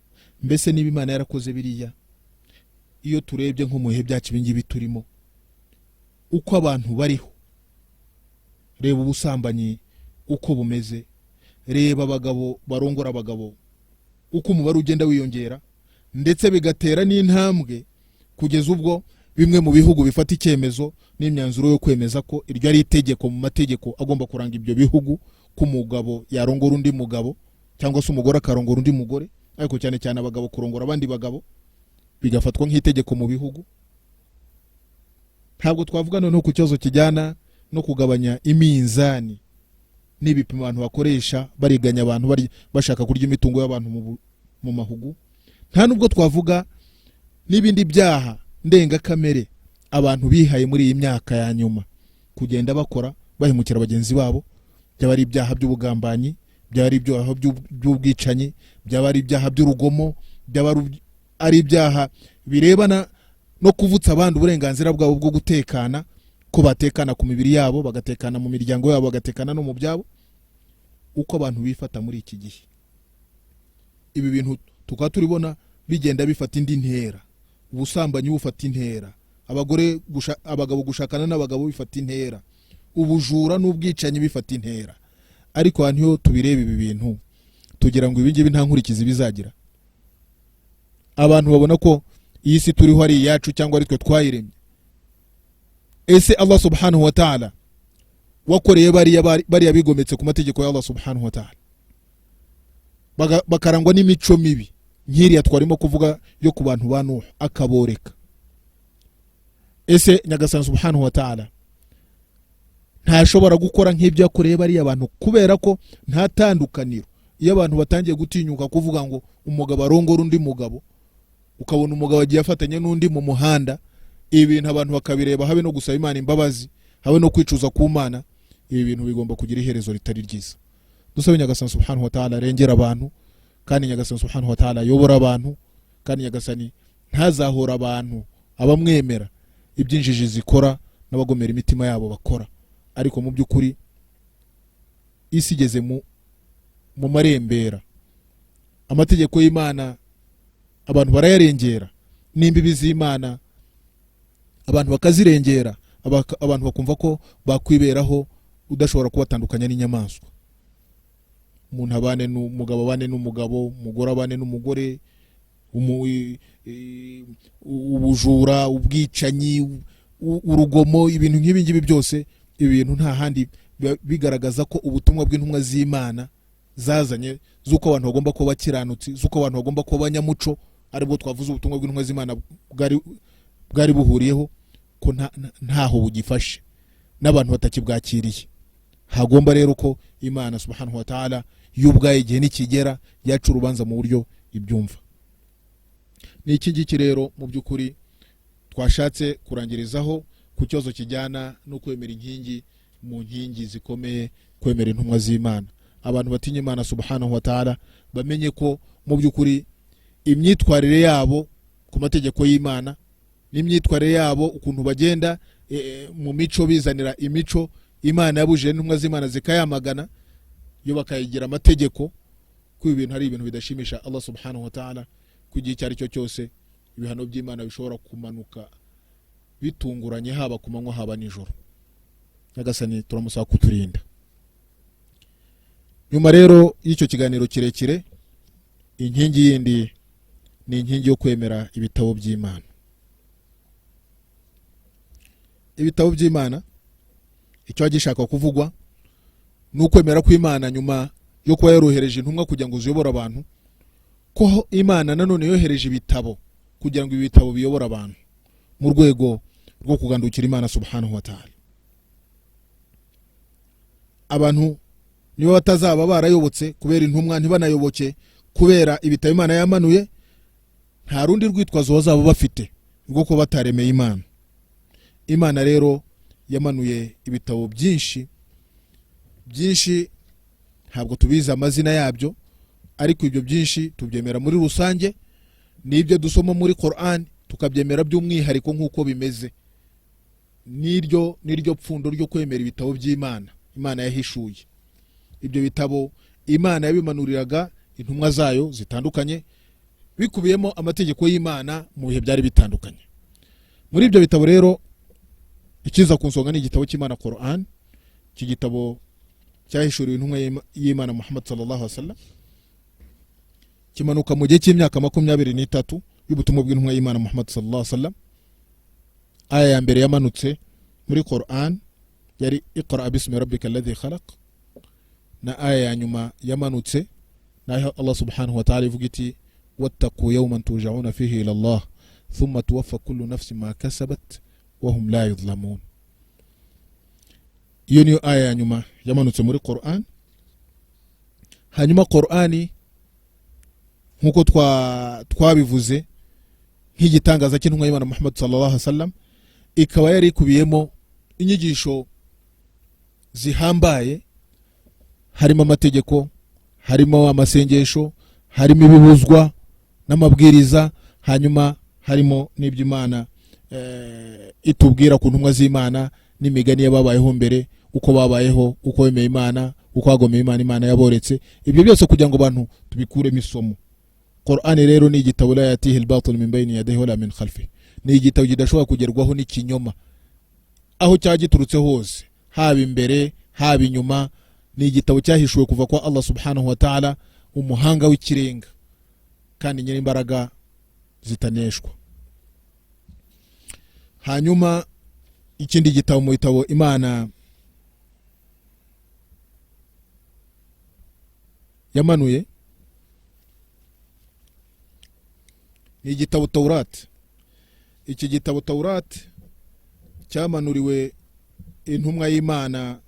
Mbese niba Imana yarakoze biriya, iyo turebye nko mu bihe byacu ibingibi turimo, uko abantu bariho, reba ubusambanyi uko bumeze, reba abagabo barongora abagabo uko umubare ugenda wiyongera, ndetse bigatera n'intambwe kugeza ubwo bimwe mu bihugu bifata icyemezo n'imyanzuro yo kwemeza ko iryo ari itegeko mu mategeko agomba kuranga ibyo bihugu, ko umugabo yarongora undi mugabo cyangwa se umugore akarongora undi mugore, ariko cyane cyane abagabo kurongora abandi bagabo bigafatwa nk'itegeko mu bihugu. Ntabwo twavuga noneho ku kibazo kijyana no kugabanya iminzani n'ibipimo abantu bakoresha bariganya abantu bashaka kurya imitungo y'abantu mu mahugu. Nta nubwo twavuga n'ibindi byaha ndengakamere abantu bihaye muri iyi myaka ya nyuma kugenda bakora bahemukira bagenzi babo, byaba ari ibyaha by'ubugambanyi, byaba ari ibyaha by'ubwicanyi, byaba ari ibyaha by'urugomo, byaba ari ibyaha birebana no kuvutsa abandi uburenganzira bwabo bwo gutekana, ko batekana ku mibiri yabo, bagatekana mu miryango yabo, bagatekana no mu byabo. Uko abantu bifata muri iki gihe, ibi bintu tukaba turibona bigenda bifata indi ntera. Ubusambanyi bufata intera, abagabo gushakana n'abagabo bifata intera, ubujura n'ubwicanyi bifata intera. Ariko abantu yo tubireba ibi bintu tugira ngo ibingibi nta nkurikizi bizagira. Abantu babona ko iyi si turiho ari iyacu cyangwa ari twe twayiremye. Ese Allah subhanahu wa ta'ala wakoreye bariya bigometse ku mategeko ya Allah subhanahu wa ta'ala, bakarangwa n'imico mibi nk'iriya twarimo kuvuga yo ku bantu ba Nuh, akaboreka. Ese Nyagasani subhanahu wa ta'ala ntashobora gukora nk'ibyo yakoreye bariya abantu, kubera ko nta tandukaniro. Iyo abantu batangiye gutinyuka kuvuga ngo umugabo arongora undi mugabo, ukabona umugabo agiye afatanye n'undi mu muhanda, ibi bintu abantu bakabireba, habe no gusaba Imana imbabazi, habe no kwicuza ku Mana, ibi bintu bigomba kugira iherezo ritari ryiza. Dusabe Nyagasani subhanahu wa ta'ala arengera abantu, kandi Nyagasani subhanahu wa ta'ala yobora abantu, kandi Nyagasani ntazahora abantu abamwemera ibyinjiji zikora n'abagomera imitima yabo bakora. Ariko mu by'ukuri isi igeze mu marembera, amategeko y'Imana abantu barayarengera, n'imbibi z'Imana abantu bakazirengera, abantu bakumva ko bakwiberaho udashobora kubatandukanya n'inyamaswa. Umuntu abane n'umugabo, abane n'umugabo, umugore abane n'umugore, ubujura, ubwicanyi, urugomo, ibintu nk'ibi ngibi byose, ibintu nta handi bigaragaza ko ubutumwa bw'intumwa z'Imana zazanye z'uko abantu bagomba kuba bakiranutsi, z'uko abantu bagomba kuba abanyamuco, aribwo twavuze ubutumwa bw'intumwa z'Imana bwari buhuriyeho, ko ntaho bugifashe n'abantu batakibwakiriye. Hagomba rero ko Imana subhanahu wa ta'ala y'ubwaye igihe nikigera yacu urubanza mu buryo ibyumva. Ni iki ngiki rero mu by'ukuri twashatse kurangirizaho ku cyozo kijyana no kwemera inkingi mu nkingi zikomeye, kwemera intumwa z'Imana. Abantu batinye Imana subhanahu wa ta'ala bamenye ko mu by'ukuri imyitwarire yabo ku mategeko y'Imana n'imyitwarire yabo ukuntu bagenda mu mico bizanira imico Imana yabujije intumwa z'Imana zikayamagana, yo bakayigira amategeko, ko ibintu ari ibintu bidashimisha Allah subhanahu wa ta'ala. Kugiye cyari cyo cyose ibihano by'Imana bishobora kumanuka bitunguranye, haba ku manywa haba nijoro. Nyagasani turamusaba kuturinda. Nyuma rero y'icyo kiganiro kirekire, inkingi yindi ni inkingi yo kwemera ibitabo by'Imana. Ibitabo by'Imana icyo gishaka kuvugwa ni ukwemera kw'Imana nyuma yo kuba yarohereje intumwa kugira ngo ziyobore abantu, ko Imana nanone yohereje ibitabo kugira ngo ibi bitabo biyobore abantu mu rwego rwo kugandukira Imana subhanahu wa ta'ala. Abantu niba batazaba barayobotse kubera intumwa, ntibanayoboke kubera ibitabo Imana yamanuye, nta rundi rwitwazo bazaba bafite rwo ko bataremeye Imana. Imana rero yamanuye ibitabo byinshi ntabwo tubizi amazina yabyo, ariko ibyo byinshi tubyemera muri rusange. Nibyo dusoma muri Qur'an tukabyemera by'umwihariko nk'uko bimeze. Niryo pfundo ryo kwemera ibitabo by'Imana Imana yahishuye. Ibyo bitabo Imana yabimanuriraga intumwa zayo zitandukanye, bikubiyemo amategeko y'Imana mu bihe byari bitandukanye. Muri ibyo bitabo rero ikiza kunsonga ni igitabo cy'Imana Qur'an. Iki gitabo cyahishuriwe intumwa y'Imana Muhammad sallallahu alaihi wasallam, kimanuka mu gihe cy'imyaka 23 y'ubutumwa bw'intumwa y'Imana Muhammad sallallahu alaihi wasallam. Aya ya mbere yamanutse muri Qur'an yari iqra bismi rabbika alladhi khalaq, na aya ya nyuma yamanutse naho Allah subhanahu wa ta'ala ivuga iti wattaqu yawman turja'una fihi ila Allah thumma tuwaffa kullu nafsin ma kasabat wa hum la yuzlamun. Iyo niyo aya ya nyuma yamanutse muri Qur'an. Hanyuma Qur'ani nkuko twabivuze nk'igitangaza cy'intumwa y'Imana Muhammad sallallahu alaihi wasallam, ikaba yari ikubiyemo inyigisho zihambaye, harimo amategeko, harimo amasengesho, harimo ibibuzwa n'amabwiriza, hanyuma harimo n'iby'Imana itubwira ku ntumwa z'Imana n'imigani y'ababayeho mbere, uko babayeho, uko bemeye Imana, uko bagomeye Imana, Imana yaboretse. Ibyo byose kugira ngo abantu tubikuremo isomo. Qur'an rero ni igitabo la yatihi al-batil min bayni yadayhi wala min khalfihi, ni igitabo kidashobora kugerwaho n'ikinyoma aho cyagiturutse hose, haba imbere haba inyuma. Ni igitabo cyahishuwe kuva kwa Allah subhanahu wa ta'ala, umuhanga w'ikirenga kandi nyiri imbaraga zitaneshwa. Hanyuma ikindi gitabo mu bitabo Imana yamanuye ni igitabo Taurat. Iki gitabo Taurat cyamanuriwe intumwa y'Imana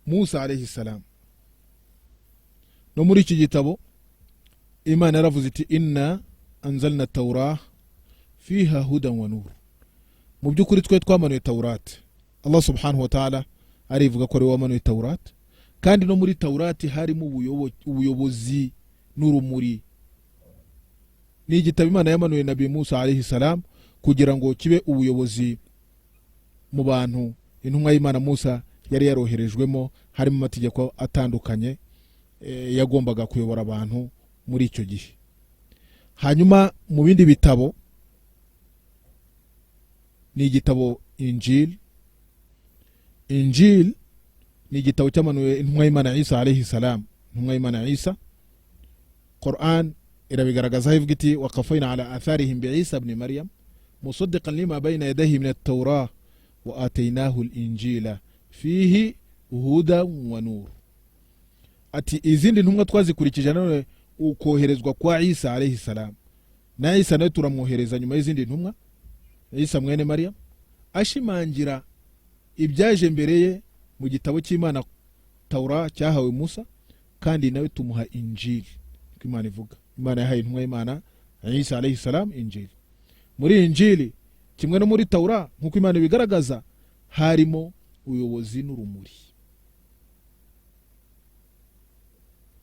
Musa alayhi salam. No muri iki gitabo Imana yaravuze iti inna anzalna Taurah fiha hudan wa nur. Mu byukuri twe twamanuye Taurat. Allah subhanahu wa ta'ala arivuga ko ari wamanuye Taurat, kandi no muri Taurat harimo ubuyobozi n'urumuri. Ni igitabo Imana yamanuye Nabi Musa alayhi salam kugira ngo kibe ubuyobozi mu bantu intumwa y'Imana Musa yari yaroherejwemo, harimo amategeko atandukanye yagombaga kuyobora abantu muri icyo gihe. Hanyuma mu bindi bitabo ni igitabo Injil. Injil ni igitabo cyamanuye intumwa y'Imana Isa alayhi salam, intumwa y'Imana Isa. Qur'an irabigaragaza ivuga iti waqafayna ala atharihim bi Isa ibn Maryam musaddiqan lima bayna yadayhi min at-Taurah wa ataynahu al-Injila fihi hudan wa nur. Ati izindi ntumwa twazikurikije none ukoherezwa kwa Isa alayhi salam, na Isa nawe turamwohereza nyuma y'izindi ntumwa, Isa mwene Maryam, ashimangira ibyaje mbere ye mu gitabo cy'Imana Taura cyahawe Musa, kandi nawe tumuha Injili. Imana ivuga Imana yahaye intumwa y'Imana Isa alayhi salam Injili. Muri Injili kimwe no muri Taura nkuko Imana bigaragaza harimo ubuyobozi n'urumuri,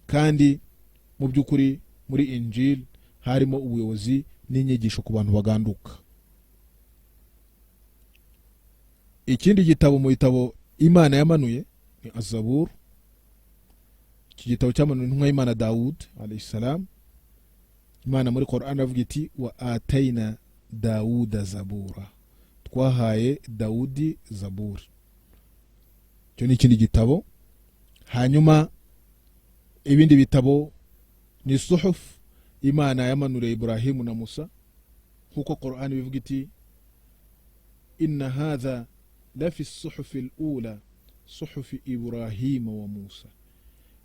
kandi mu byukuri muri Injili harimo ubuyobozi n'inyigisho ku bantu baganduka. Ikindi gitabo mu bitabo Imana yamanuye ni Az-Zabur. Iki gitabo cyamanuye intumwa y'Imana Dawud alayhi salam. Imana muri Qur'an avuga iti wa atayna Dawuda Zabura, twahaye Dawudi Zaburi. Cyo ni ikindi gitabo. Hanyuma ibindi bitabo ni suhuf Imana yamanuriye Ibrahimu na Musa, nkuko Qur'an bivuga iti inna hadha la fi as-suhuf al-ula suhuf Ibrahim wa Musa.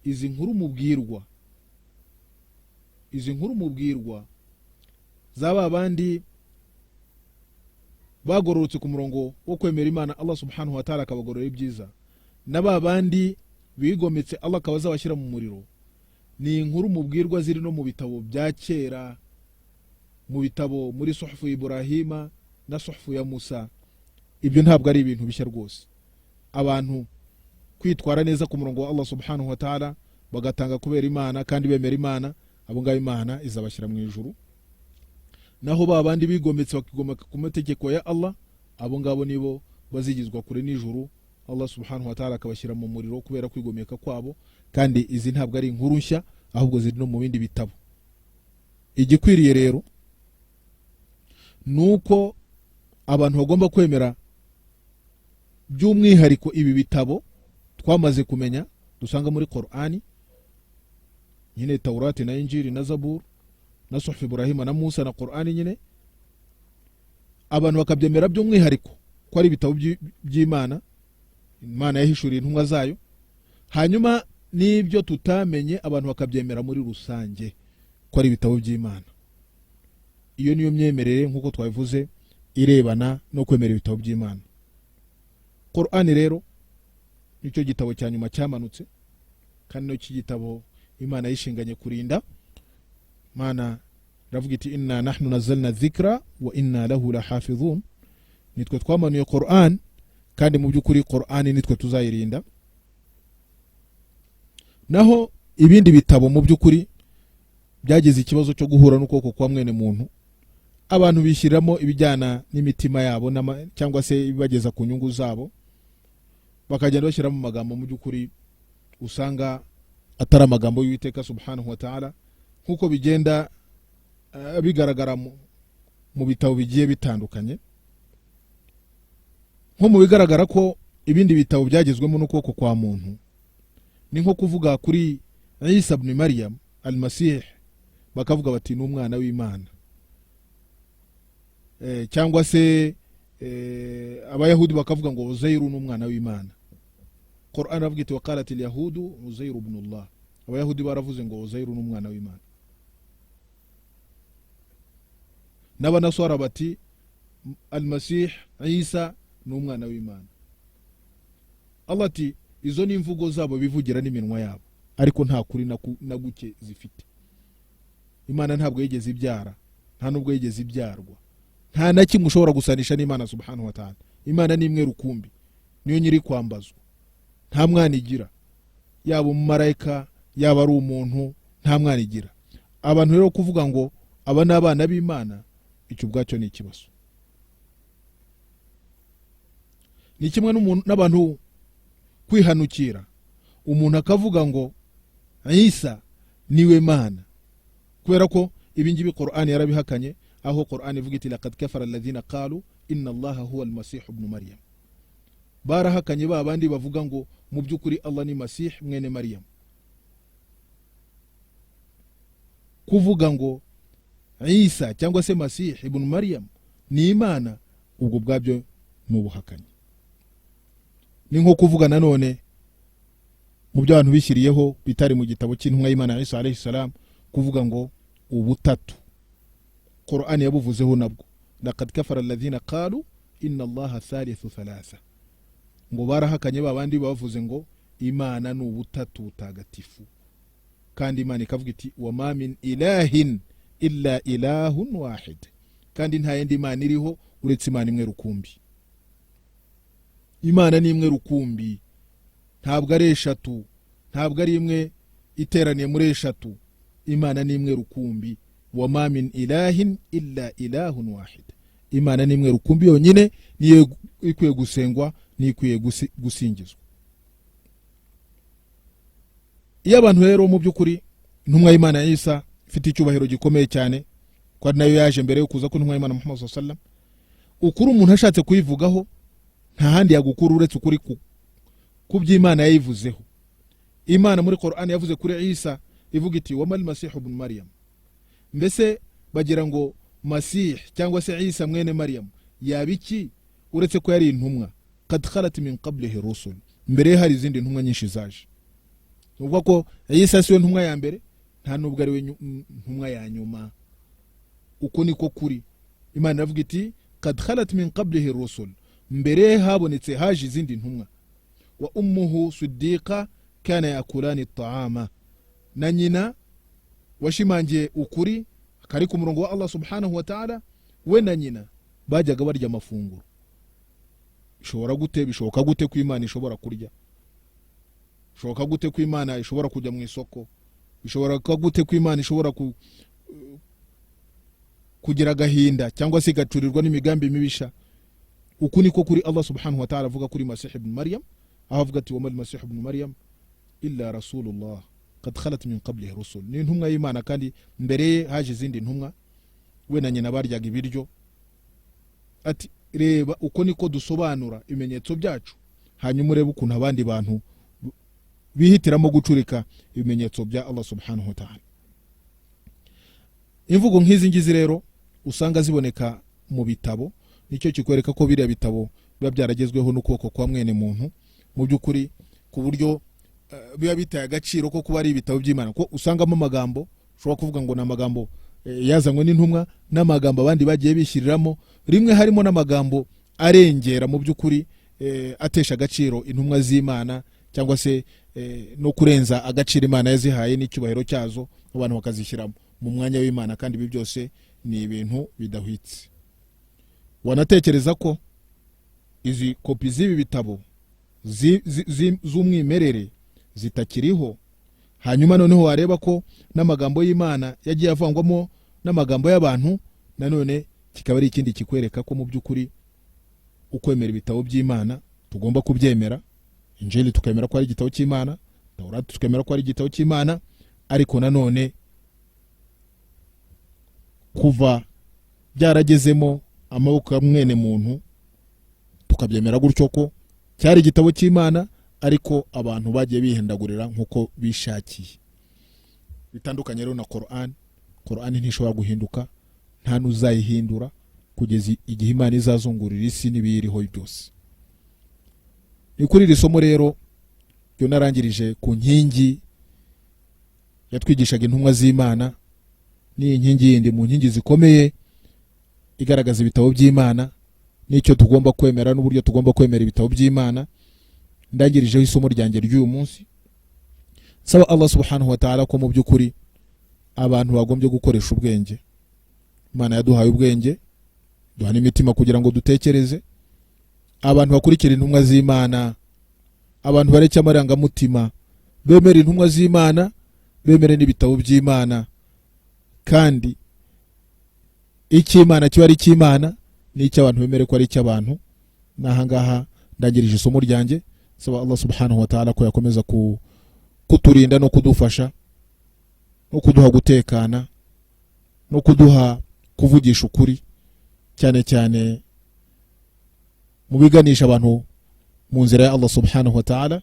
Izi nkuru mubwirwa zaba bandi bagororotse ku murongo wo kwemera Imana Allah subhanahu wa ta'ala akabagorora ibyiza, naba bandi bigometse Allah akabaza bashyira mu muriro. Ni inkuru mubwirwa ziri no mu bitabo bya kera, mu bitabo muri suhfu Ibrahima na suhfu ya Musa. Ibyo ntabwo ari ibintu bishya rwose. Abantu kwitwara neza ku murongo wa Allah subhanahu wa ta'ala bagatanga kubera Imana kandi bemera Imana, abo ngabo Imana izabashyira mu ijuru. Naho babandi bigometse bakigomeka ku mategeko ya Allah, abo ngabo nibo bazigizwa kure n'ijuru, Allah subhanahu wa ta'ala akabashyira mu muriro kubera kwigomeka kwabo. Kandi izi ntabwo ari inkuru nshya, ahubwo ziri no mu bindi bitabo. Igikwiriye rero nuko abantu bagomba kwemera by'umwihariko ibi bitabo twamaze kumenya dusanga muri Qur'ani, nyine Taurati na Injili na Zabur na Suhuf Ibrahima na Musa na Qur'ani, nyine abantu bakabyemera by'umwihariko ko ari ibitabo by'Imana, Imana yahishuriye intumwa zayo. Hanyuma n'ibyo tutamenye abantu bakabyemera muri rusange ko ari ibitabo by'Imana. Iyo niyo myemerere nkuko twabivuze irebana no kwemera ibitabo by'Imana. Qur'ani rero nicyo gitabo cya nyuma cyamanutse, kandi no cy'igitabo Imana yishinganye kurinda. Imana iravuga iti inna nahnu nazzalna dhikra wa inna lahu lahafizun. Nitwe twamanuye Qur'an, kandi mu byukuri Qur'an nitwe tuzayirinda. Naho ibindi bitabo mu byukuri byagize ikibazo cyo guhura n'ukoko kwa mwene muntu, abantu bishyiramo ibijyana n'imitima yabo cyangwa se ibageza ku nyungu zabo, bakagenda bashyiramo amagambo mu by'ukuri usanga atari amagambo y'Uwiteka subhanahu wa ta'ala, nk'uko bigenda bigaragara mu bitabo bigiye bitandukanye. Nko mu bigaragara ko ibindi bitabo byagezwemo n'ukuboko kwa muntu, ni nko kuvuga kuri Isa ibn Maryam al-Masih, bakavuga bati ni umwana w'Imana, cyangwa se abayahudi bakavuga ngo Uzairu ni umwana w'Imana. Qur'an avuga iti waqalat al-yahudu Uzairu ibn Allah, abayahudi baravuze ngo Uzairu ni umwana w'Imana. N'abanaswara bati al-Masih Isa ni umwana w'Imana. Allah ati izo ni imvugo zabo bivugira n'iminwa yabo, ariko nta kuri na guke zifite. Imana ntabwo yigeze ibyara, nta nubwo yigeze ibyarwa, nta na kimwe ushobora gusanisha n'Imana subhanahu wa ta'ala. Imana ni imwe rukumbi, niyo nyiri kwambazwa, nta mwana igira, yaba umumarayika yaba ari umuntu, nta mwana igira. Abantu rero kuvuga ngo aba ni abana b'Imana, icyo ubwacyo ni ikibazo. Ni kimwe n'abantu kwihanukira umuntu akavuga ngo Isa niwe Mana, kubera ko ibingibi Qur'an yarabihakanye, aho Qur'an ivuga iti laqad kafara alladhina qalu inna Allaha huwa al-Masih ibn Maryam. Barahakanye babandi bavuga ngo mu by'ukuri Allah ni Masih mwene Maryam. Kuvuga ngo Isa cyangwa se Masih ibn Maryam ni Imana, ubwo bwabyo n'ubuhakanye. Ni nko kuvuga nanone mu byo abantu bishyiriyeho bitari mu gitabo cy'intumwa y'Imana Isa alayhi salam, kuvuga ngo ubutatu. Qur'an yabuvuzeho nabwo, laqad kafara alladhina qalu inna Allaha thalithu thalatha, ngo barahakanye babandi bavuze ngo Imana ni ubutatu butagatifu, kandi Imana ikavuga iti wa ma min ilahin illa ilahun wahid, kandi nta yindi Imana iriho uretse Imana imwe rukumbi. Imana ni imwe rukumbi, ntabwo ari eshatu, ntabwo ari imwe iteraniye muri eshatu. Imana ni imwe rukumbi, wa ma min ilahin illa ilahun wahid. Imana ni imwe rukumbi yonyine, niyo ikwiye gusengwa, niyo ikwiye gusingizwa. Iyo abantu rero mu by'ukuri intumwa y'Imana Isa ifite icyubahiro gikomeye cyane, kwa nayo yaje mbere yo kuza ko intumwa y'Imana Muhammad sallallahu alaihi wasallam, ukuri umuntu ashatse kuyivugaho nta handi yagukura uretse ukuri ku by'Imana yayivuzeho. Imana muri Qur'an yavuze kuri Isa ivuga iti wa mal Masih ibn Maryam. Mbese bagira ngo Masih cyangwa se Isa mwene Maryam yabiki uretse ko yari intumwa, qad khalat min qablihi rusul, mbere hari izindi ntumwa nyinshi zaje. Uvuga ko Isa siyo ntumwa ya mbere, nta nubwo ari we ntumwa ya nyuma. Uko niko kuri. Imana iravuga iti qad khalat min qablihi rusul, mbere habonetse haje izindi ntumwa. Wa ummuhu siddiqa kana yakulani at-ta'ama, na nyina washimangiye ukuri kari ku murongo wa Allah subhanahu wa ta'ala, we na nyina bajyaga barya amafunguro. Bishoboka gute ko Imana ishobora kurya? Bishoboka gute ko Imana ishobora kujya mu isoko? Bishoboka gute ko Imana ishobora kugira gahinda cyangwa se gacurirwa n'imigambi mibisha? Uku niko kuri Allah subhanahu wa ta'ala avuga kuri Masih ibn Maryam, avuga ati wa mal Masih ibn Maryam illa rasulullah qad khalat min qablihi rusul. Ni ntumwa y'Imana, kandi mbere haje izindi ntumwa, we na nyina baryaga ibiryo. Ati reba uko niko dusobanura ibimenyetso byacu, hanyuma urebe ukuntu abandi bantu bihitiramo gucurika ibimenyetso bya Allah subhanahu wa ta'ala. Imvugo nk'izi ngizi rero usanga ziboneka mu bitabo, nicyo kikwereka ko biriya bitabo biba byaragezweho n'ukuboko kwa mwene muntu mu by'ukuri, ku buryo biba bitaye agaciro ko kuba ari ibitabo by'Imana, ko usangamo amagambo ushobora kuvuga ngo ni amagambo yazanywe n'intumwa, n'amagambo abandi bagiye bishyiriramo, rimwe harimo n'amagambo arengera mu by'ukuri atesha agaciro intumwa z'Imana, cyangwa se no kurenza agaciro Imana yazihaye n'icyubahiro cyazo, abantu bakazishyiramo mu mwanya w'Imana, kandi ibi byose ni ibintu bidahwitse. Wanatekereza ko izi kopi z'ibi bitabo z'umwimerere zitakiriho, hanyuma noneho wareba ko n'amagambo y'Imana yagiye avangwamo n'amagambo y'abantu, nanone kikaba ari ikindi kikwereka ko mu by'ukuri ukwemera ibitabo by'Imana tugomba kubyemera. Injili tukemera ko ari igitabo cy'Imana, Taurati tukemera ko ari igitabo cy'Imana, ariko nanone kuva byaragezemo amaboko ya mwene muntu tukabyemera gutyo ko cyari igitabo cy'Imana, ariko abantu bagiye bihendagurira nkuko bishakiye. Bitandukanye rero na Qur'an. Qur'an ntishobora guhinduka, nta n'uzayihindura kugeza igihe Imana izazungurira isi n'ibiyiriho byose. Ni kuri iri somo rero ryo narangirije ku nkingi yatwigishaga intumwa z'Imana, ni inkingi yindi mu nkingi zikomeye igaragaza ibitabo by'Imana n'icyo tugomba kwemera n'uburyo tugomba kwemera ibitabo by'Imana. Ndangirijeho isomo ryanjye ry'uyu munsi, saba Allah subhanahu wa ta'ala ko mu by'ukuri abantu bagombye gukoresha ubwenge. Imana yaduhaye ubwenge, duha n'imitima kugira ngo dutekereze. Abantu bakurikira intumwa z'Imana, abantu bareke amarangamutima, bemera intumwa z'Imana, bemere n'ibitabo by'Imana, kandi icy'Imana kiba ari icy'Imana, n'icy'abantu bemere ko ari icy'abantu. Nahangaha ndangirije isomo ryanjye, saba Allah subhanahu wa ta'ala ko yakomeza kuturinda no kudufasha no kuduha gutekana no kuduha kuvugisha ukuri, cyane cyane mu biganisha abantu mu nzira ya Allah subhanahu wa ta'ala.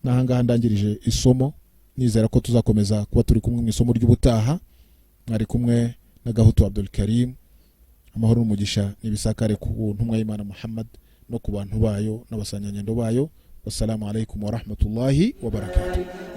Nahangaha ndangirije isomo, nizera ko tuzakomeza kuba turi kumwe mu isomo ry'ubutaha. Mwari kumwe na Gahutu Abdul Karim. Amahoro n'umugisha nibisakare ku ntumwa y'Imana Muhammad no ku bantu bayo n'abasanyanyendo bayo. Wassalamu alaikum wa rahmatullahi wa barakatuh.